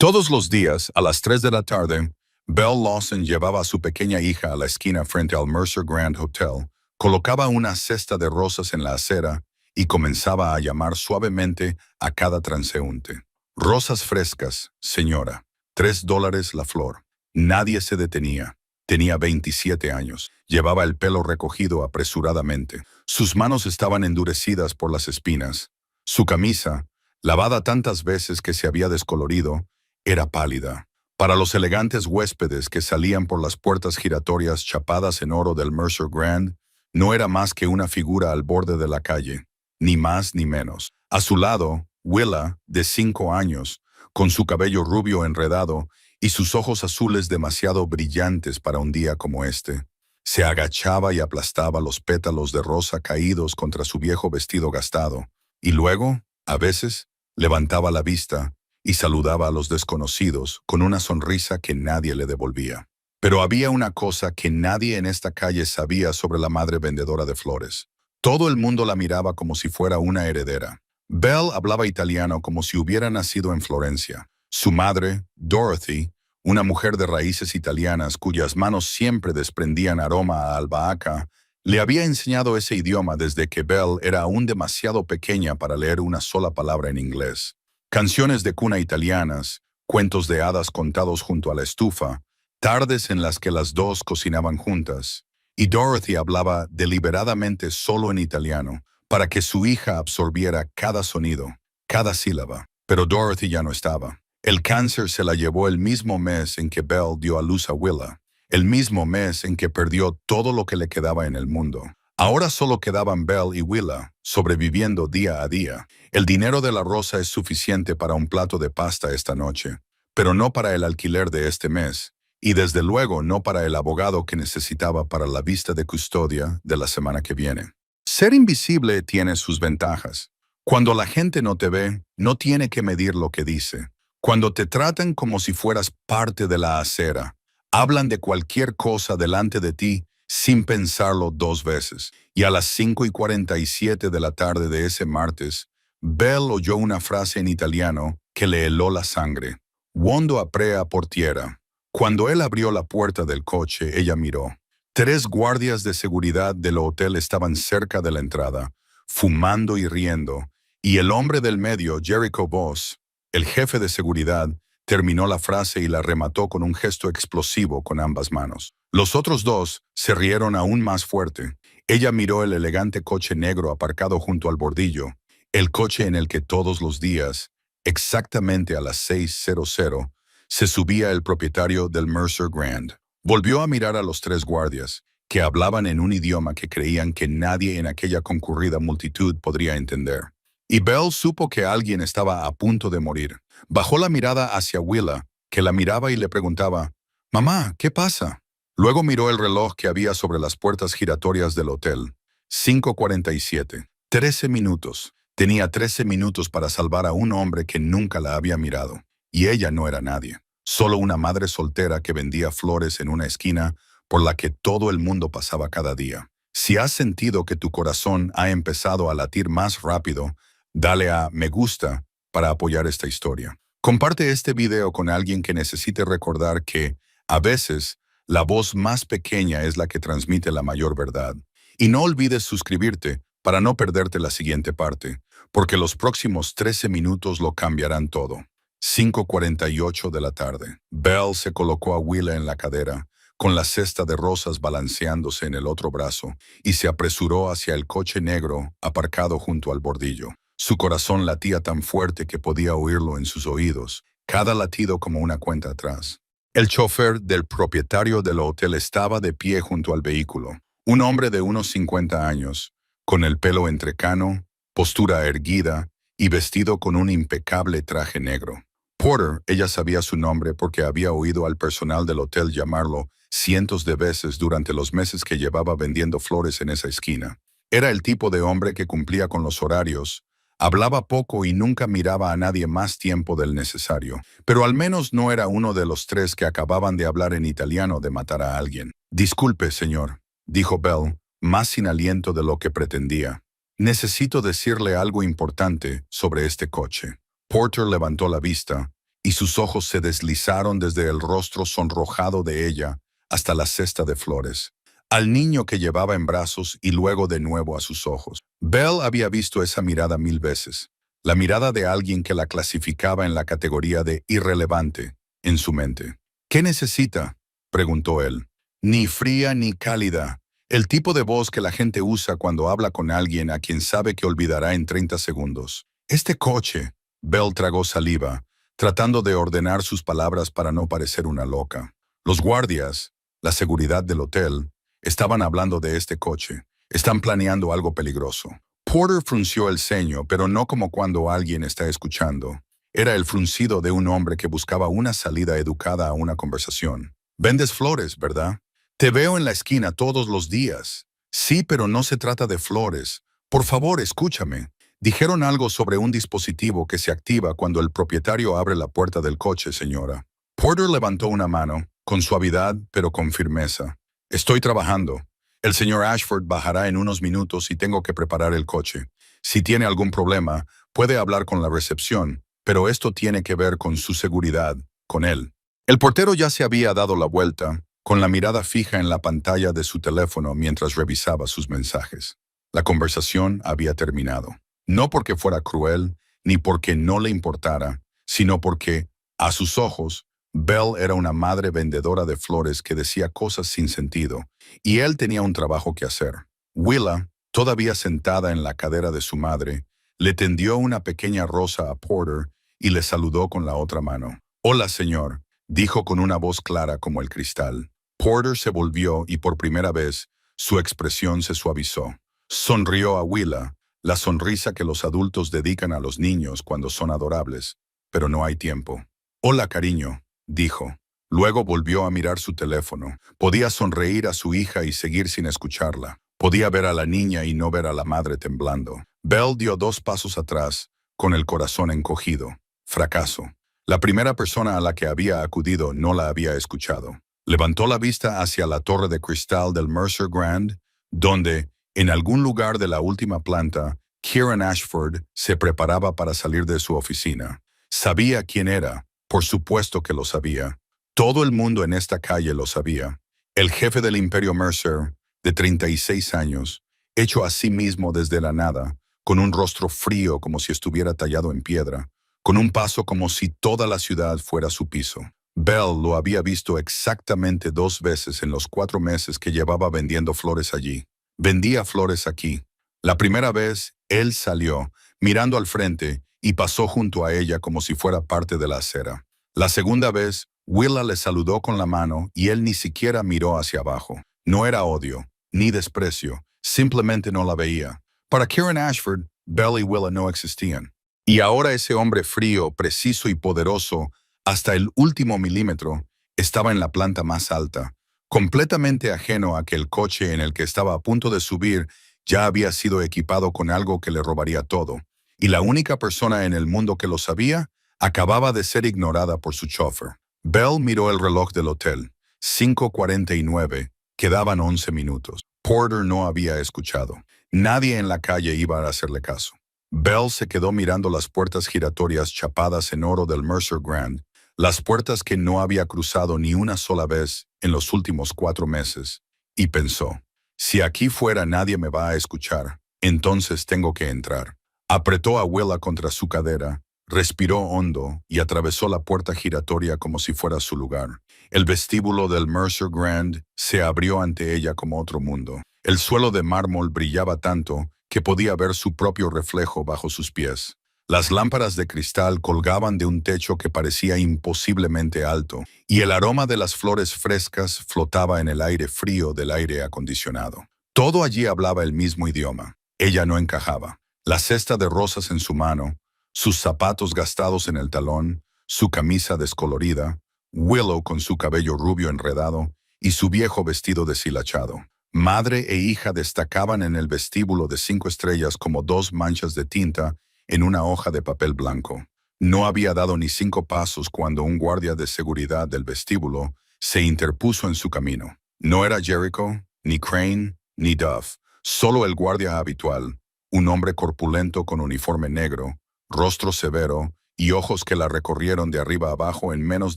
Todos los días, a las 3 de la tarde, Belle Lawson llevaba a su pequeña hija a la esquina frente al Mercer Grand Hotel, colocaba una cesta de rosas en la acera y comenzaba a llamar suavemente a cada transeúnte. Rosas frescas, señora. $3 la flor. Nadie se detenía. Tenía 27 años. Llevaba el pelo recogido apresuradamente. Sus manos estaban endurecidas por las espinas. Su camisa, lavada tantas veces que se había descolorido, era pálida. Para los elegantes huéspedes que salían por las puertas giratorias chapadas en oro del Mercer Grand, no era más que una figura al borde de la calle, ni más ni menos. A su lado, Willa, de 5 años, con su cabello rubio enredado y sus ojos azules demasiado brillantes para un día como este, se agachaba y aplastaba los pétalos de rosa caídos contra su viejo vestido gastado, y luego, a veces, levantaba la vista y saludaba a los desconocidos con una sonrisa que nadie le devolvía. Pero había una cosa que nadie en esta calle sabía sobre la madre vendedora de flores. Todo el mundo la miraba como si fuera una heredera. Belle hablaba italiano como si hubiera nacido en Florencia. Su madre, Dorothy, una mujer de raíces italianas cuyas manos siempre desprendían aroma a albahaca, le había enseñado ese idioma desde que Belle era aún demasiado pequeña para leer una sola palabra en inglés. Canciones de cuna italianas, cuentos de hadas contados junto a la estufa, tardes en las que las dos cocinaban juntas, y Dorothy hablaba deliberadamente solo en italiano, para que su hija absorbiera cada sonido, cada sílaba. Pero Dorothy ya no estaba. El cáncer se la llevó el mismo mes en que Belle dio a luz a Willa, el mismo mes en que perdió todo lo que le quedaba en el mundo. Ahora solo quedaban Belle y Willa, sobreviviendo día a día. El dinero de la rosa es suficiente para un plato de pasta esta noche, pero no para el alquiler de este mes, y desde luego no para el abogado que necesitaba para la vista de custodia de la semana que viene. Ser invisible tiene sus ventajas. Cuando la gente no te ve, no tiene que medir lo que dice. Cuando te tratan como si fueras parte de la acera, hablan de cualquier cosa delante de ti sin pensarlo 2 veces. Y a las 5:47 de la tarde de ese martes, Belle oyó una frase en italiano que le heló la sangre. Quando aprea portiera. Cuando él abrió la puerta del coche, ella miró. 3 guardias de seguridad del hotel estaban cerca de la entrada, fumando y riendo, y el hombre del medio, Jericho Boss, el jefe de seguridad, terminó la frase y la remató con un gesto explosivo con ambas manos. Los otros 2 se rieron aún más fuerte. Ella miró el elegante coche negro aparcado junto al bordillo, el coche en el que todos los días, exactamente a las 6:00, se subía el propietario del Mercer Grand. Volvió a mirar a los 3 guardias, que hablaban en un idioma que creían que nadie en aquella concurrida multitud podría entender. Y Belle supo que alguien estaba a punto de morir. Bajó la mirada hacia Willa, que la miraba y le preguntaba, «Mamá, ¿qué pasa?» Luego miró el reloj que había sobre las puertas giratorias del hotel. 5:47. 13 minutos. Tenía 13 minutos para salvar a un hombre que nunca la había mirado. Y ella no era nadie. Solo una madre soltera que vendía flores en una esquina por la que todo el mundo pasaba cada día. Si has sentido que tu corazón ha empezado a latir más rápido, dale a me gusta para apoyar esta historia. Comparte este video con alguien que necesite recordar que, a veces, la voz más pequeña es la que transmite la mayor verdad. Y no olvides suscribirte para no perderte la siguiente parte, porque los próximos 13 minutos lo cambiarán todo. 5:48 de la tarde. Belle se colocó a Willa en la cadera, con la cesta de rosas balanceándose en el otro brazo, y se apresuró hacia el coche negro aparcado junto al bordillo. Su corazón latía tan fuerte que podía oírlo en sus oídos, cada latido como una cuenta atrás. El chofer del propietario del hotel estaba de pie junto al vehículo, un hombre de unos 50 años, con el pelo entrecano, postura erguida y vestido con un impecable traje negro. Porter, ella sabía su nombre porque había oído al personal del hotel llamarlo cientos de veces durante los meses que llevaba vendiendo flores en esa esquina. Era el tipo de hombre que cumplía con los horarios, hablaba poco y nunca miraba a nadie más tiempo del necesario, pero al menos no era uno de los 3 que acababan de hablar en italiano de matar a alguien. «Disculpe, señor», dijo Belle, más sin aliento de lo que pretendía. «Necesito decirle algo importante sobre este coche». Porter levantó la vista y sus ojos se deslizaron desde el rostro sonrojado de ella hasta la cesta de flores, al niño que llevaba en brazos y luego de nuevo a sus ojos. Belle había visto esa mirada 1000 veces, la mirada de alguien que la clasificaba en la categoría de irrelevante en su mente. ¿Qué necesita?, preguntó él. Ni fría ni cálida, el tipo de voz que la gente usa cuando habla con alguien a quien sabe que olvidará en 30 segundos. Este coche. Belle tragó saliva, tratando de ordenar sus palabras para no parecer una loca. Los guardias, la seguridad del hotel, estaban hablando de este coche. Están planeando algo peligroso. Porter frunció el ceño, pero no como cuando alguien está escuchando. Era el fruncido de un hombre que buscaba una salida educada a una conversación. Vendes flores, ¿verdad? Te veo en la esquina todos los días. Sí, pero no se trata de flores. Por favor, escúchame. Dijeron algo sobre un dispositivo que se activa cuando el propietario abre la puerta del coche, señora. Porter levantó una mano, con suavidad pero con firmeza. Estoy trabajando. El señor Ashford bajará en unos minutos y tengo que preparar el coche. Si tiene algún problema, puede hablar con la recepción, pero esto tiene que ver con su seguridad, con él. El portero ya se había dado la vuelta, con la mirada fija en la pantalla de su teléfono mientras revisaba sus mensajes. La conversación había terminado. No porque fuera cruel, ni porque no le importara, sino porque, a sus ojos, Belle era una madre vendedora de flores que decía cosas sin sentido, y él tenía un trabajo que hacer. Willa, todavía sentada en la cadera de su madre, le tendió una pequeña rosa a Porter y le saludó con la otra mano. «Hola, señor», dijo con una voz clara como el cristal. Porter se volvió y por primera vez su expresión se suavizó. Sonrió a Willa, la sonrisa que los adultos dedican a los niños cuando son adorables, pero no hay tiempo. «Hola, cariño», dijo. Luego volvió a mirar su teléfono. Podía sonreír a su hija y seguir sin escucharla. Podía ver a la niña y no ver a la madre temblando. Belle dio 2 pasos atrás, con el corazón encogido. Fracaso. La primera persona a la que había acudido no la había escuchado. Levantó la vista hacia la torre de cristal del Mercer Grand, donde, en algún lugar de la última planta, Kieran Ashford se preparaba para salir de su oficina. Sabía quién era, por supuesto que lo sabía. Todo el mundo en esta calle lo sabía. El jefe del Imperio Mercer, de 36 años, hecho a sí mismo desde la nada, con un rostro frío como si estuviera tallado en piedra, con un paso como si toda la ciudad fuera su piso. Belle lo había visto exactamente 2 veces en los 4 meses que llevaba vendiendo flores allí. Vendía flores aquí. La primera vez, él salió, mirando al frente, y pasó junto a ella como si fuera parte de la acera. La segunda vez, Willa le saludó con la mano y él ni siquiera miró hacia abajo. No era odio, ni desprecio, simplemente no la veía. Para Kieran Ashford, Belle y Willa no existían. Y ahora ese hombre frío, preciso y poderoso, hasta el último milímetro, estaba en la planta más alta, completamente ajeno a que el coche en el que estaba a punto de subir ya había sido equipado con algo que le robaría todo, y la única persona en el mundo que lo sabía acababa de ser ignorada por su chofer. Belle miró el reloj del hotel. 5:49, quedaban 11 minutos. Porter no había escuchado. Nadie en la calle iba a hacerle caso. Belle se quedó mirando las puertas giratorias chapadas en oro del Mercer Grand, las puertas que no había cruzado ni una sola vez en los últimos 4 meses, y pensó, si aquí fuera nadie me va a escuchar, entonces tengo que entrar. Apretó a Willa contra su cadera, respiró hondo y atravesó la puerta giratoria como si fuera su lugar. El vestíbulo del Mercer Grand se abrió ante ella como otro mundo. El suelo de mármol brillaba tanto que podía ver su propio reflejo bajo sus pies. Las lámparas de cristal colgaban de un techo que parecía imposiblemente alto, y el aroma de las flores frescas flotaba en el aire frío del aire acondicionado. Todo allí hablaba el mismo idioma. Ella no encajaba. La cesta de rosas en su mano, sus zapatos gastados en el talón, su camisa descolorida, Willow con su cabello rubio enredado y su viejo vestido deshilachado. Madre e hija destacaban en el vestíbulo de 5 estrellas como 2 manchas de tinta en una hoja de papel blanco. No había dado ni 5 pasos cuando un guardia de seguridad del vestíbulo se interpuso en su camino. No era Jericho, ni Crane, ni Duff, solo el guardia habitual, un hombre corpulento con uniforme negro, rostro severo y ojos que la recorrieron de arriba a abajo en menos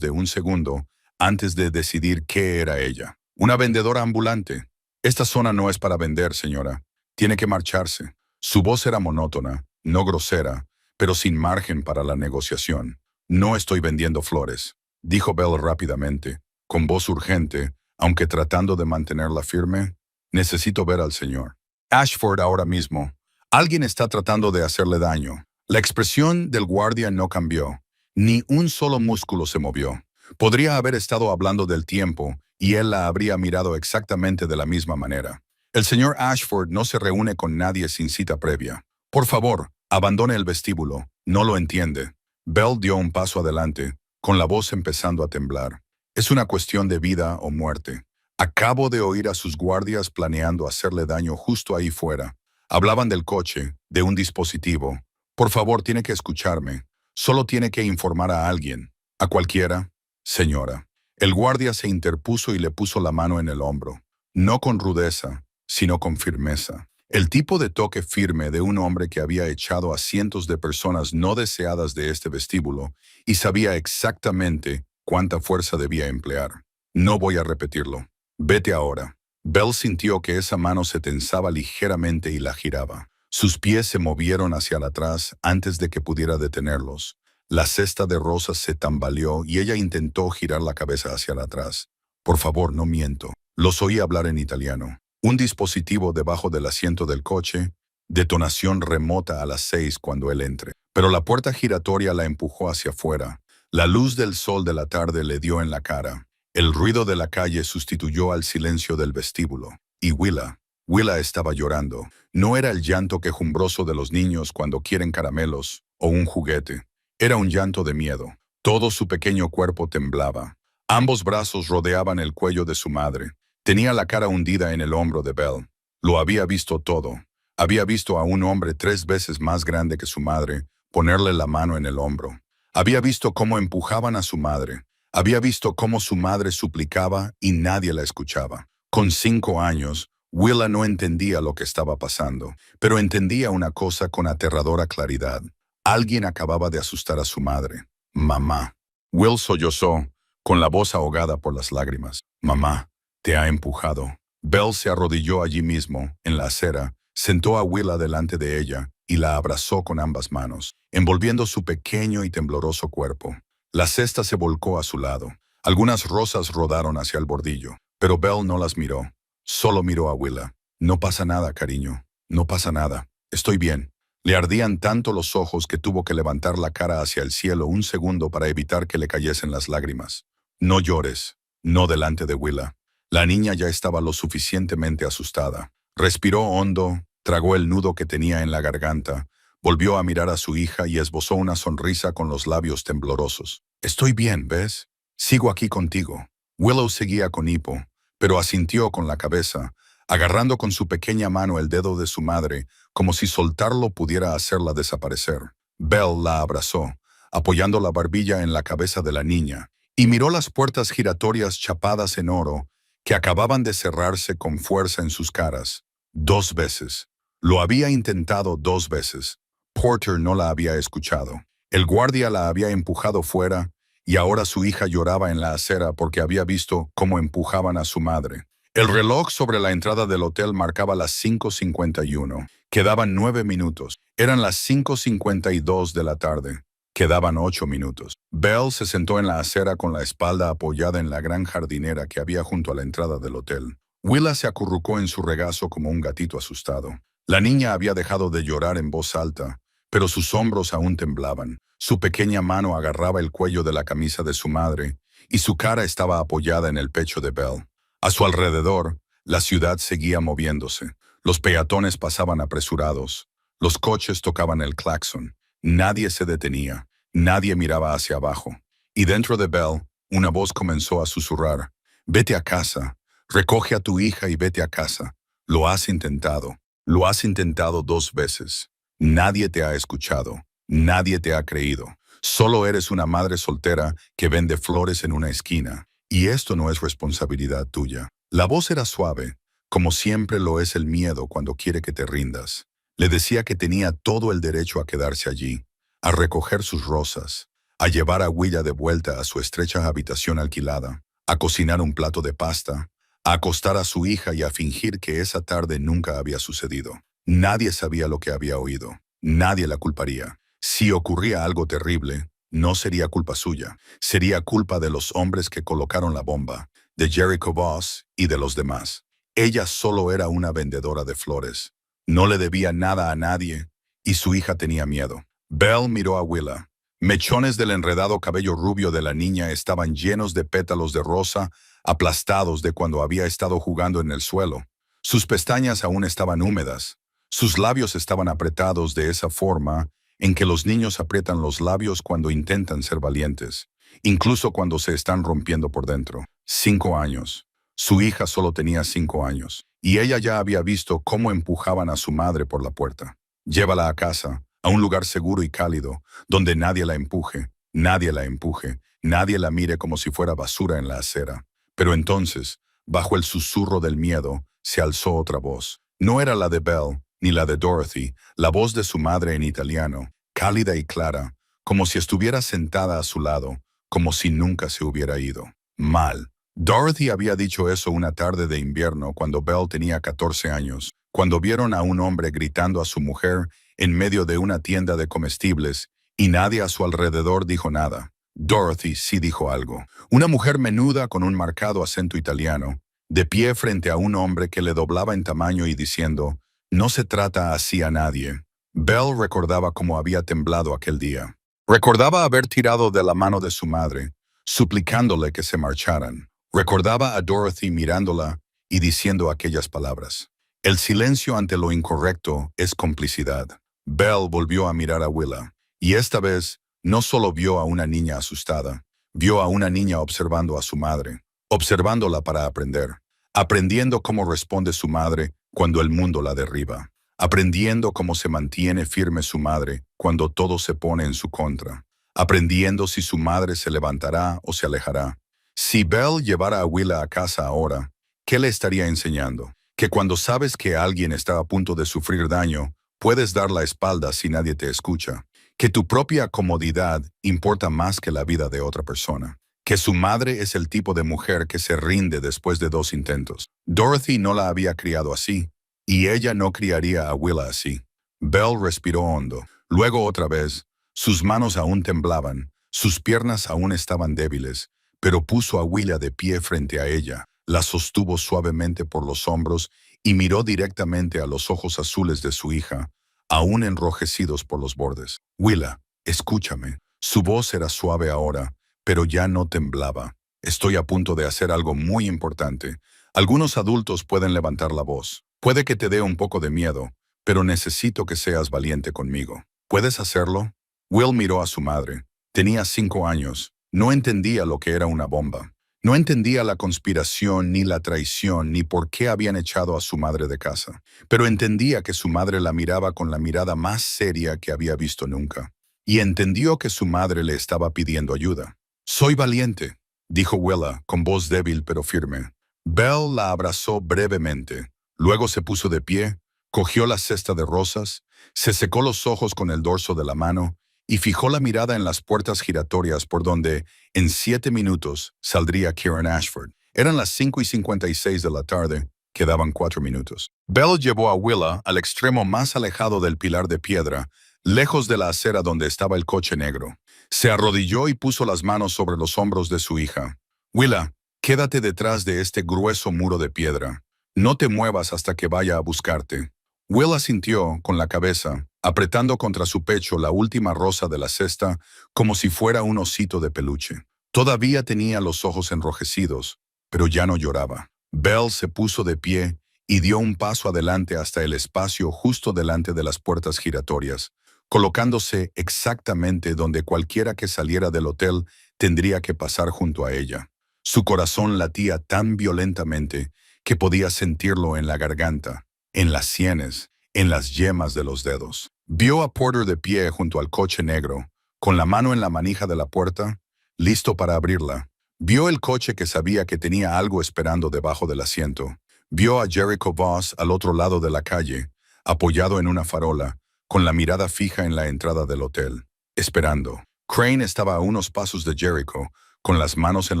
de un segundo antes de decidir qué era ella. Una vendedora ambulante. Esta zona no es para vender, señora. Tiene que marcharse. Su voz era monótona, no grosera, pero sin margen para la negociación. No estoy vendiendo flores, dijo Bell rápidamente, con voz urgente, aunque tratando de mantenerla firme. Necesito ver al señor Ashford ahora mismo. Alguien está tratando de hacerle daño. La expresión del guardia no cambió. Ni un solo músculo se movió. Podría haber estado hablando del tiempo y él la habría mirado exactamente de la misma manera. El señor Ashford no se reúne con nadie sin cita previa. Por favor, abandone el vestíbulo. No lo entiende. Bell dio un paso adelante, con la voz empezando a temblar. Es una cuestión de vida o muerte. Acabo de oír a sus guardias planeando hacerle daño justo ahí fuera. Hablaban del coche, de un dispositivo. Por favor, tiene que escucharme. Solo tiene que informar a alguien. ¿A cualquiera? Señora. El guardia se interpuso y le puso la mano en el hombro. No con rudeza, sino con firmeza. El tipo de toque firme de un hombre que había echado a cientos de personas no deseadas de este vestíbulo y sabía exactamente cuánta fuerza debía emplear. No voy a repetirlo. Vete ahora. Bell sintió que esa mano se tensaba ligeramente y la giraba. Sus pies se movieron hacia atrás antes de que pudiera detenerlos. La cesta de rosas se tambaleó y ella intentó girar la cabeza hacia atrás. Por favor, no miento. Los oí hablar en italiano. Un dispositivo debajo del asiento del coche. Detonación remota a las 6 cuando él entre. Pero la puerta giratoria la empujó hacia afuera. La luz del sol de la tarde le dio en la cara. El ruido de la calle sustituyó al silencio del vestíbulo. Y Willa estaba llorando. No era el llanto quejumbroso de los niños cuando quieren caramelos o un juguete. Era un llanto de miedo. Todo su pequeño cuerpo temblaba. Ambos brazos rodeaban el cuello de su madre. Tenía la cara hundida en el hombro de Bell. Lo había visto todo. Había visto a un hombre 3 veces más grande que su madre ponerle la mano en el hombro. Había visto cómo empujaban a su madre. Había visto cómo su madre suplicaba y nadie la escuchaba. Con 5 años, Willa no entendía lo que estaba pasando, pero entendía una cosa con aterradora claridad. Alguien acababa de asustar a su madre. Mamá. Will sollozó, con la voz ahogada por las lágrimas. Mamá, te ha empujado. Bell se arrodilló allí mismo, en la acera, sentó a Willa delante de ella y la abrazó con ambas manos, envolviendo su pequeño y tembloroso cuerpo. La cesta se volcó a su lado. Algunas rosas rodaron hacia el bordillo, pero Bell no las miró. Solo miró a Willa. No pasa nada, cariño. No pasa nada. Estoy bien. Le ardían tanto los ojos que tuvo que levantar la cara hacia el cielo un segundo para evitar que le cayesen las lágrimas. No llores. No delante de Willa. La niña ya estaba lo suficientemente asustada. Respiró hondo, tragó el nudo que tenía en la garganta, volvió a mirar a su hija y esbozó una sonrisa con los labios temblorosos. Estoy bien, ¿ves? Sigo aquí contigo. Willow seguía con hipo, pero asintió con la cabeza, agarrando con su pequeña mano el dedo de su madre, como si soltarlo pudiera hacerla desaparecer. Bell la abrazó, apoyando la barbilla en la cabeza de la niña, y miró las puertas giratorias chapadas en oro que acababan de cerrarse con fuerza en sus caras. 2 veces. Lo había intentado 2 veces. Porter no la había escuchado. El guardia la había empujado fuera y ahora su hija lloraba en la acera porque había visto cómo empujaban a su madre. El reloj sobre la entrada del hotel marcaba las 5:51. Quedaban 9 minutos. Eran las 5:52 de la tarde. Quedaban 8 minutos. Bell se sentó en la acera con la espalda apoyada en la gran jardinera que había junto a la entrada del hotel. Willa se acurrucó en su regazo como un gatito asustado. La niña había dejado de llorar en voz alta, pero sus hombros aún temblaban. Su pequeña mano agarraba el cuello de la camisa de su madre y su cara estaba apoyada en el pecho de Bell. A su alrededor, la ciudad seguía moviéndose. Los peatones pasaban apresurados. Los coches tocaban el claxon. Nadie se detenía. Nadie miraba hacia abajo. Y dentro de Bell, una voz comenzó a susurrar. Vete a casa. Recoge a tu hija y vete a casa. Lo has intentado. Lo has intentado 2 veces. Nadie te ha escuchado. Nadie te ha creído. Solo eres una madre soltera que vende flores en una esquina. Y esto no es responsabilidad tuya. La voz era suave, como siempre lo es el miedo cuando quiere que te rindas. Le decía que tenía todo el derecho a quedarse allí, a recoger sus rosas, a llevar a Willa de vuelta a su estrecha habitación alquilada, a cocinar un plato de pasta, a acostar a su hija y a fingir que esa tarde nunca había sucedido. Nadie sabía lo que había oído. Nadie la culparía. Si ocurría algo terrible, no sería culpa suya. Sería culpa de los hombres que colocaron la bomba, de Jericho Voss y de los demás. Ella solo era una vendedora de flores. No le debía nada a nadie y su hija tenía miedo. Belle miró a Willa. Mechones del enredado cabello rubio de la niña estaban llenos de pétalos de rosa, aplastados de cuando había estado jugando en el suelo. Sus pestañas aún estaban húmedas. Sus labios estaban apretados de esa forma en que los niños aprietan los labios cuando intentan ser valientes, incluso cuando se están rompiendo por dentro. 5 años. Su hija solo tenía 5 años, y ella ya había visto cómo empujaban a su madre por la puerta. Llévala a casa, a un lugar seguro y cálido, donde nadie la empuje, nadie la mire como si fuera basura en la acera. Pero entonces, bajo el susurro del miedo, se alzó otra voz. No era la de Belle, ni la de Dorothy, la voz de su madre en italiano, cálida y clara, como si estuviera sentada a su lado, como si nunca se hubiera ido. Mal. Dorothy había dicho eso una tarde de invierno cuando Belle tenía 14 años, cuando vieron a un hombre gritando a su mujer en medio de una tienda de comestibles, y nadie a su alrededor dijo nada. Dorothy sí dijo algo. Una mujer menuda con un marcado acento italiano, de pie frente a un hombre que le doblaba en tamaño y diciendo, «No se trata así a nadie». Belle recordaba cómo había temblado aquel día. Recordaba haber tirado de la mano de su madre, suplicándole que se marcharan. Recordaba a Dorothy mirándola y diciendo aquellas palabras. El silencio ante lo incorrecto es complicidad. Belle volvió a mirar a Willa, y esta vez no solo vio a una niña asustada, vio a una niña observando a su madre, observándola para aprender, aprendiendo cómo responde su madre cuando el mundo la derriba, aprendiendo cómo se mantiene firme su madre cuando todo se pone en su contra, aprendiendo si su madre se levantará o se alejará. Si Belle llevara a Willa a casa ahora, ¿qué le estaría enseñando? Que cuando sabes que alguien está a punto de sufrir daño, puedes dar la espalda si nadie te escucha. Que tu propia comodidad importa más que la vida de otra persona. Que su madre es el tipo de mujer que se rinde después de 2 intentos. Dorothy no la había criado así, y ella no criaría a Willa así. Belle respiró hondo. Luego otra vez, sus manos aún temblaban, sus piernas aún estaban débiles, pero puso a Willa de pie frente a ella, la sostuvo suavemente por los hombros y miró directamente a los ojos azules de su hija, aún enrojecidos por los bordes. «Willa, escúchame». Su voz era suave ahora, pero ya no temblaba. «Estoy a punto de hacer algo muy importante. Algunos adultos pueden levantar la voz. Puede que te dé un poco de miedo, pero necesito que seas valiente conmigo. ¿Puedes hacerlo?» Will miró a su madre. Tenía 5 años. No entendía lo que era una bomba. No entendía la conspiración ni la traición ni por qué habían echado a su madre de casa. Pero entendía que su madre la miraba con la mirada más seria que había visto nunca. Y entendió que su madre le estaba pidiendo ayuda. «Soy valiente», dijo Willa con voz débil pero firme. Belle la abrazó brevemente. Luego se puso de pie, cogió la cesta de rosas, se secó los ojos con el dorso de la mano y fijó la mirada en las puertas giratorias por donde, en 7 minutos, saldría Kieran Ashford. Eran las 5:56 de la tarde, quedaban 4 minutos. Belle llevó a Willa al extremo más alejado del pilar de piedra, lejos de la acera donde estaba el coche negro. Se arrodilló y puso las manos sobre los hombros de su hija. «Willa, quédate detrás de este grueso muro de piedra. No te muevas hasta que vaya a buscarte». Will asintió con la cabeza, apretando contra su pecho la última rosa de la cesta como si fuera un osito de peluche. Todavía tenía los ojos enrojecidos, pero ya no lloraba. Belle se puso de pie y dio un paso adelante hasta el espacio justo delante de las puertas giratorias, colocándose exactamente donde cualquiera que saliera del hotel tendría que pasar junto a ella. Su corazón latía tan violentamente que podía sentirlo en la garganta, en las sienes, en las yemas de los dedos. Vio a Porter de pie junto al coche negro, con la mano en la manija de la puerta, listo para abrirla. Vio el coche que sabía que tenía algo esperando debajo del asiento. Vio a Jericho Voss al otro lado de la calle, apoyado en una farola, con la mirada fija en la entrada del hotel. esperando. Crane estaba a unos pasos de Jericho, con las manos en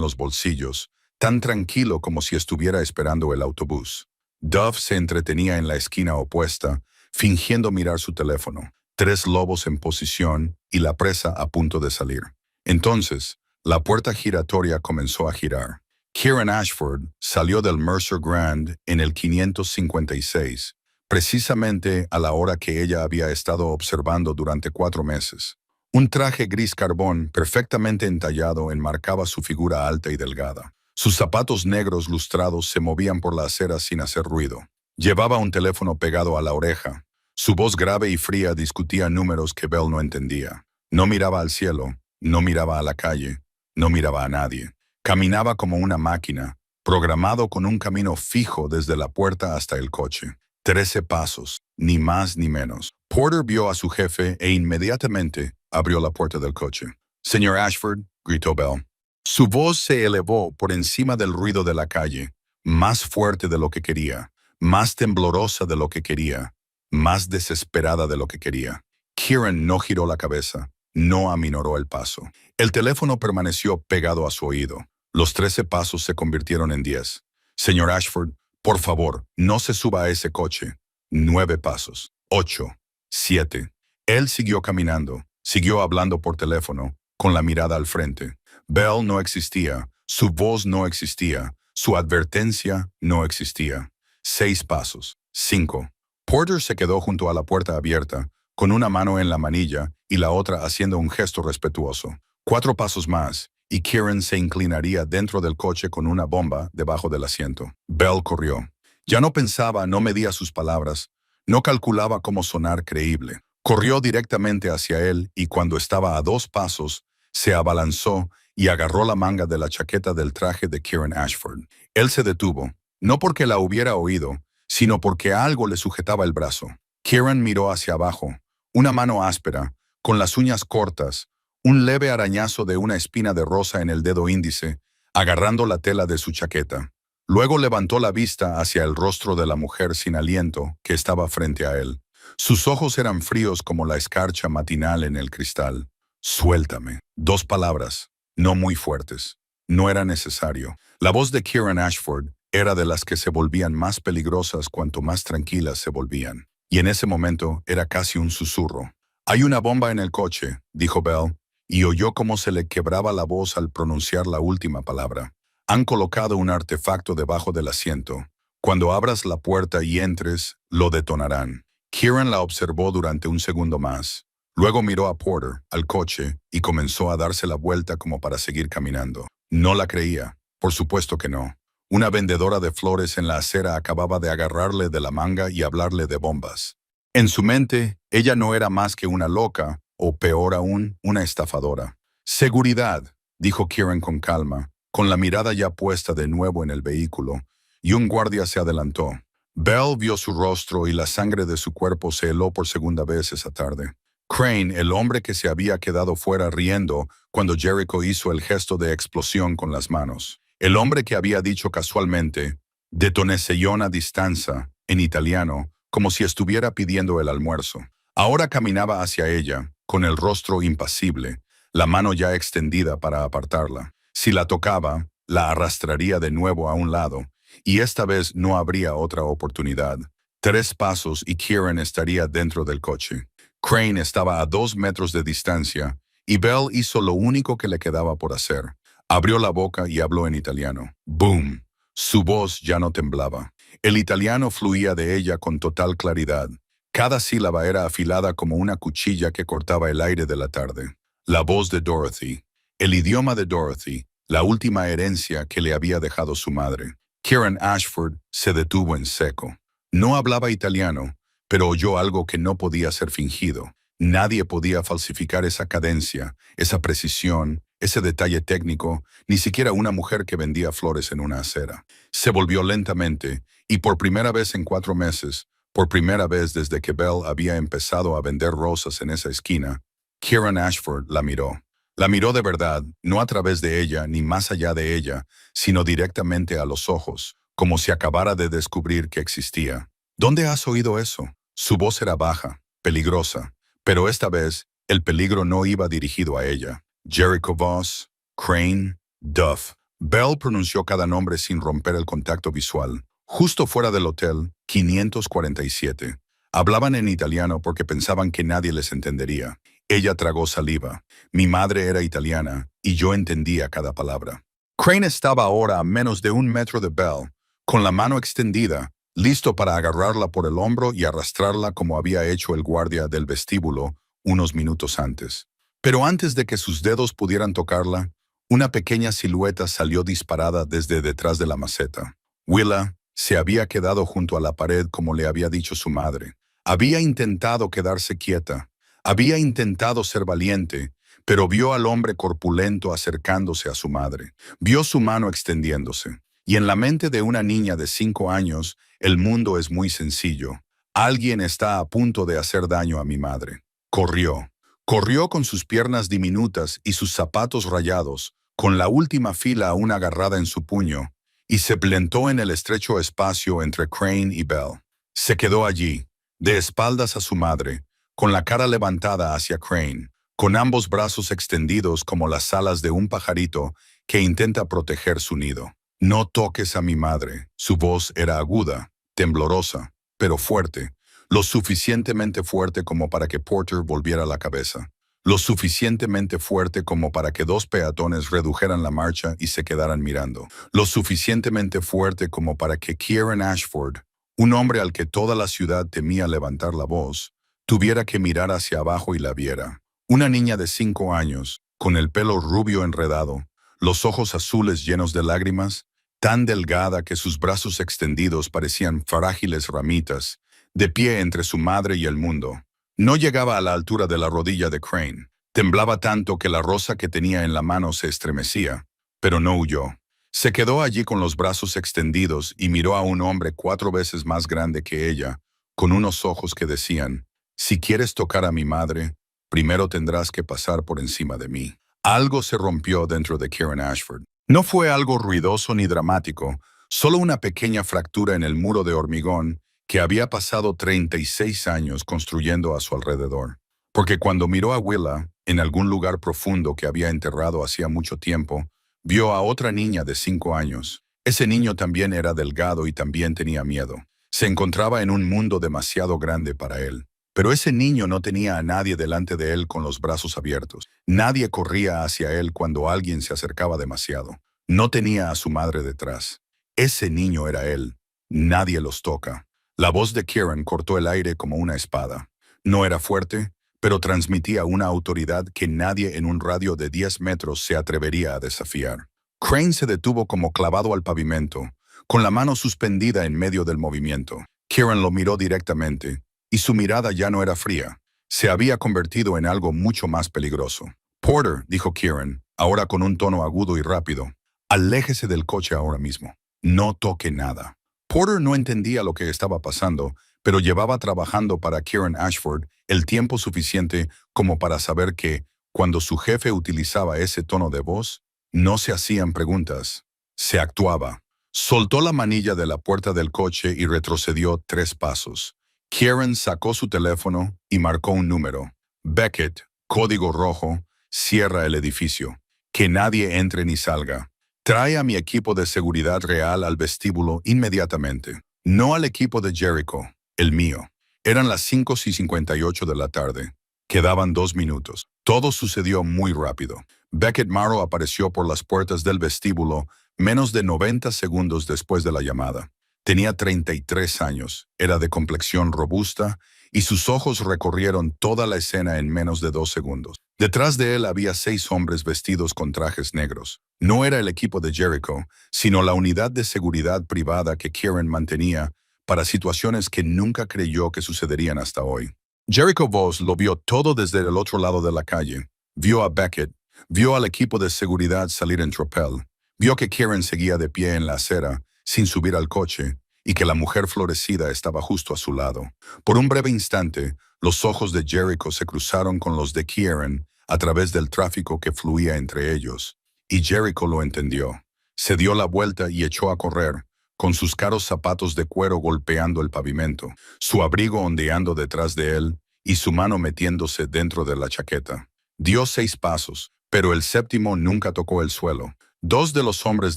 los bolsillos, tan tranquilo como si estuviera esperando el autobús. Dove se entretenía en la esquina opuesta, fingiendo mirar su teléfono, 3 lobos en posición y la presa a punto de salir. Entonces, la puerta giratoria comenzó a girar. Kieran Ashford salió del Mercer Grand en el 556, precisamente a la hora que ella había estado observando durante 4 meses. Un traje gris carbón perfectamente entallado enmarcaba su figura alta y delgada. Sus zapatos negros lustrados se movían por la acera sin hacer ruido. Llevaba un teléfono pegado a la oreja. Su voz grave y fría discutía números que Belle no entendía. No miraba al cielo, no miraba a la calle, no miraba a nadie. Caminaba como una máquina, programado con un camino fijo desde la puerta hasta el coche. 13 pasos, ni más ni menos. Porter vio a su jefe e inmediatamente abrió la puerta del coche. «Señor Ashford», gritó Belle. Su voz se elevó por encima del ruido de la calle, más fuerte de lo que quería, más temblorosa de lo que quería, más desesperada de lo que quería. Kieran no giró la cabeza, no aminoró el paso. El teléfono permaneció pegado a su oído. Los 13 pasos se convirtieron en 10. «Señor Ashford, por favor, no se suba a ese coche». 9 pasos. 8. 7. Él siguió caminando, siguió hablando por teléfono, con la mirada al frente. Belle no existía, su voz no existía, su advertencia no existía. 6 pasos. 5. Porter se quedó junto a la puerta abierta, con una mano en la manilla y la otra haciendo un gesto respetuoso. 4 pasos más, y Kieran se inclinaría dentro del coche con una bomba debajo del asiento. Belle corrió. Ya no pensaba, no medía sus palabras, no calculaba cómo sonar creíble. Corrió directamente hacia él y cuando estaba a 2 pasos, se abalanzó y agarró la manga de la chaqueta del traje de Kieran Ashford. Él se detuvo, no porque la hubiera oído, sino porque algo le sujetaba el brazo. Kieran miró hacia abajo, una mano áspera, con las uñas cortas, un leve arañazo de una espina de rosa en el dedo índice, agarrando la tela de su chaqueta. Luego levantó la vista hacia el rostro de la mujer sin aliento que estaba frente a él. Sus ojos eran fríos como la escarcha matinal en el cristal. «Suéltame». 2 palabras, no muy fuertes. No era necesario. La voz de Kieran Ashford era de las que se volvían más peligrosas cuanto más tranquilas se volvían. Y en ese momento era casi un susurro. «Hay una bomba en el coche», dijo Belle, y oyó cómo se le quebraba la voz al pronunciar la última palabra. «Han colocado un artefacto debajo del asiento. Cuando abras la puerta y entres, lo detonarán». Kieran la observó durante un segundo más. Luego miró a Porter, al coche, y comenzó a darse la vuelta como para seguir caminando. No la creía. Por supuesto que no. Una vendedora de flores en la acera acababa de agarrarle de la manga y hablarle de bombas. En su mente, ella no era más que una loca, o peor aún, una estafadora. «Seguridad», dijo Kieran con calma, con la mirada ya puesta de nuevo en el vehículo, y un guardia se adelantó. Belle vio su rostro y la sangre de su cuerpo se heló por segunda vez esa tarde. Crane, el hombre que se había quedado fuera riendo cuando Jericho hizo el gesto de explosión con las manos. El hombre que había dicho casualmente, «Detonation a distanza», en italiano, como si estuviera pidiendo el almuerzo. Ahora caminaba hacia ella, con el rostro impasible, la mano ya extendida para apartarla. Si la tocaba, la arrastraría de nuevo a un lado, y esta vez no habría otra oportunidad. 3 pasos y Kieran estaría dentro del coche. Crane estaba a 2 metros de distancia, y Belle hizo lo único que le quedaba por hacer. Abrió la boca y habló en italiano. ¡Boom! Su voz ya no temblaba. El italiano fluía de ella con total claridad. Cada sílaba era afilada como una cuchilla que cortaba el aire de la tarde. La voz de Dorothy. El idioma de Dorothy, la última herencia que le había dejado su madre. Kieran Ashford se detuvo en seco. No hablaba italiano, pero oyó algo que no podía ser fingido. Nadie podía falsificar esa cadencia, esa precisión, ese detalle técnico, ni siquiera una mujer que vendía flores en una acera. Se volvió lentamente, y por primera vez en 4 meses, por primera vez desde que Belle había empezado a vender rosas en esa esquina, Kieran Ashford la miró. La miró de verdad, no a través de ella ni más allá de ella, sino directamente a los ojos, como si acabara de descubrir que existía. «¿Dónde has oído eso?» Su voz era baja, peligrosa, pero esta vez El peligro no iba dirigido a ella. Jericho Voss, Crane, Duff. Bell pronunció cada nombre sin romper el contacto visual. Justo fuera del hotel, 547. Hablaban en italiano porque pensaban que nadie les entendería. Ella tragó saliva. Mi madre era italiana y yo entendía cada palabra. Crane estaba ahora a menos de 1 metro de Bell, con la mano extendida, listo para agarrarla por el hombro y arrastrarla como había hecho el guardia del vestíbulo unos minutos antes. Pero antes de que sus dedos pudieran tocarla, una pequeña silueta salió disparada desde detrás de la maceta. Willa se había quedado junto a la pared como le había dicho su madre. Había intentado quedarse quieta, había intentado ser valiente, pero vio al hombre corpulento acercándose a su madre. Vio su mano extendiéndose. Y en la mente de una niña de 5 años, el mundo es muy sencillo. Alguien está a punto de hacer daño a mi madre. Corrió. Corrió con sus piernas diminutas y sus zapatos rayados, con la última fila aún agarrada en su puño, y se plantó en el estrecho espacio entre Crane y Bell. Se quedó allí, de espaldas a su madre, con la cara levantada hacia Crane, con ambos brazos extendidos como las alas de un pajarito que intenta proteger su nido. No toques a mi madre. Su voz era aguda, temblorosa, pero fuerte, lo suficientemente fuerte como para que Porter volviera la cabeza, lo suficientemente fuerte como para que 2 peatones redujeran la marcha y se quedaran mirando, lo suficientemente fuerte como para que Kieran Ashford, un hombre al que toda la ciudad temía levantar la voz, tuviera que mirar hacia abajo y la viera. Una niña de 5 años, con el pelo rubio enredado, los ojos azules llenos de lágrimas, tan delgada que sus brazos extendidos parecían frágiles ramitas, de pie entre su madre y el mundo. No llegaba a la altura de la rodilla de Crane. Temblaba tanto que la rosa que tenía en la mano se estremecía, pero no huyó. Se quedó allí con los brazos extendidos y miró a un hombre 4 veces más grande que ella, con unos ojos que decían, «Si quieres tocar a mi madre, primero tendrás que pasar por encima de mí». Algo se rompió dentro de Kieran Ashford. No fue algo ruidoso ni dramático, solo una pequeña fractura en el muro de hormigón que había pasado 36 años construyendo a su alrededor. Porque cuando miró a Willa, en algún lugar profundo que había enterrado hacía mucho tiempo, vio a otra niña de 5 años. Ese niño también era delgado y también tenía miedo. Se encontraba en un mundo demasiado grande para él. Pero ese niño no tenía a nadie delante de él con los brazos abiertos. Nadie corría hacia él cuando alguien se acercaba demasiado. No tenía a su madre detrás. Ese niño era él. Nadie los toca. La voz de Kieran cortó el aire como una espada. No era fuerte, pero transmitía una autoridad que nadie en un radio de 10 metros se atrevería a desafiar. Crane se detuvo como clavado al pavimento, con la mano suspendida en medio del movimiento. Kieran lo miró directamente, y su mirada ya no era fría. Se había convertido en algo mucho más peligroso. «Porter», dijo Kieran, ahora con un tono agudo y rápido, «aléjese del coche ahora mismo. No toque nada». Porter no entendía lo que estaba pasando, pero llevaba trabajando para Kieran Ashford el tiempo suficiente como para saber que, cuando su jefe utilizaba ese tono de voz, no se hacían preguntas, se actuaba. Soltó la manilla de la puerta del coche y retrocedió 3 pasos. Kieran sacó su teléfono y marcó un número. «Beckett, código rojo, cierra el edificio. Que nadie entre ni salga. Trae a mi equipo de seguridad real al vestíbulo inmediatamente. No al equipo de Jericho, el mío». Eran las 5:58 de la tarde. Quedaban 2 minutos. Todo sucedió muy rápido. Beckett Marrow apareció por las puertas del vestíbulo menos de 90 segundos después de la llamada. Tenía 33 años, era de complexión robusta y sus ojos recorrieron toda la escena en menos de 2 segundos. Detrás de él había 6 hombres vestidos con trajes negros. No era el equipo de Jericho, sino la unidad de seguridad privada que Kieran mantenía para situaciones que nunca creyó que sucederían hasta hoy. Jericho Voss lo vio todo desde el otro lado de la calle. Vio a Beckett, vio al equipo de seguridad salir en tropel, vio que Kieran seguía de pie en la acera, sin subir al coche, y que la mujer florecida estaba justo a su lado. Por un breve instante, los ojos de Jericho se cruzaron con los de Kieran a través del tráfico que fluía entre ellos, y Jericho lo entendió. Se dio la vuelta y echó a correr, con sus caros zapatos de cuero golpeando el pavimento, su abrigo ondeando detrás de él, y su mano metiéndose dentro de la chaqueta. Dio 6 pasos, pero el séptimo nunca tocó el suelo. 2 de los hombres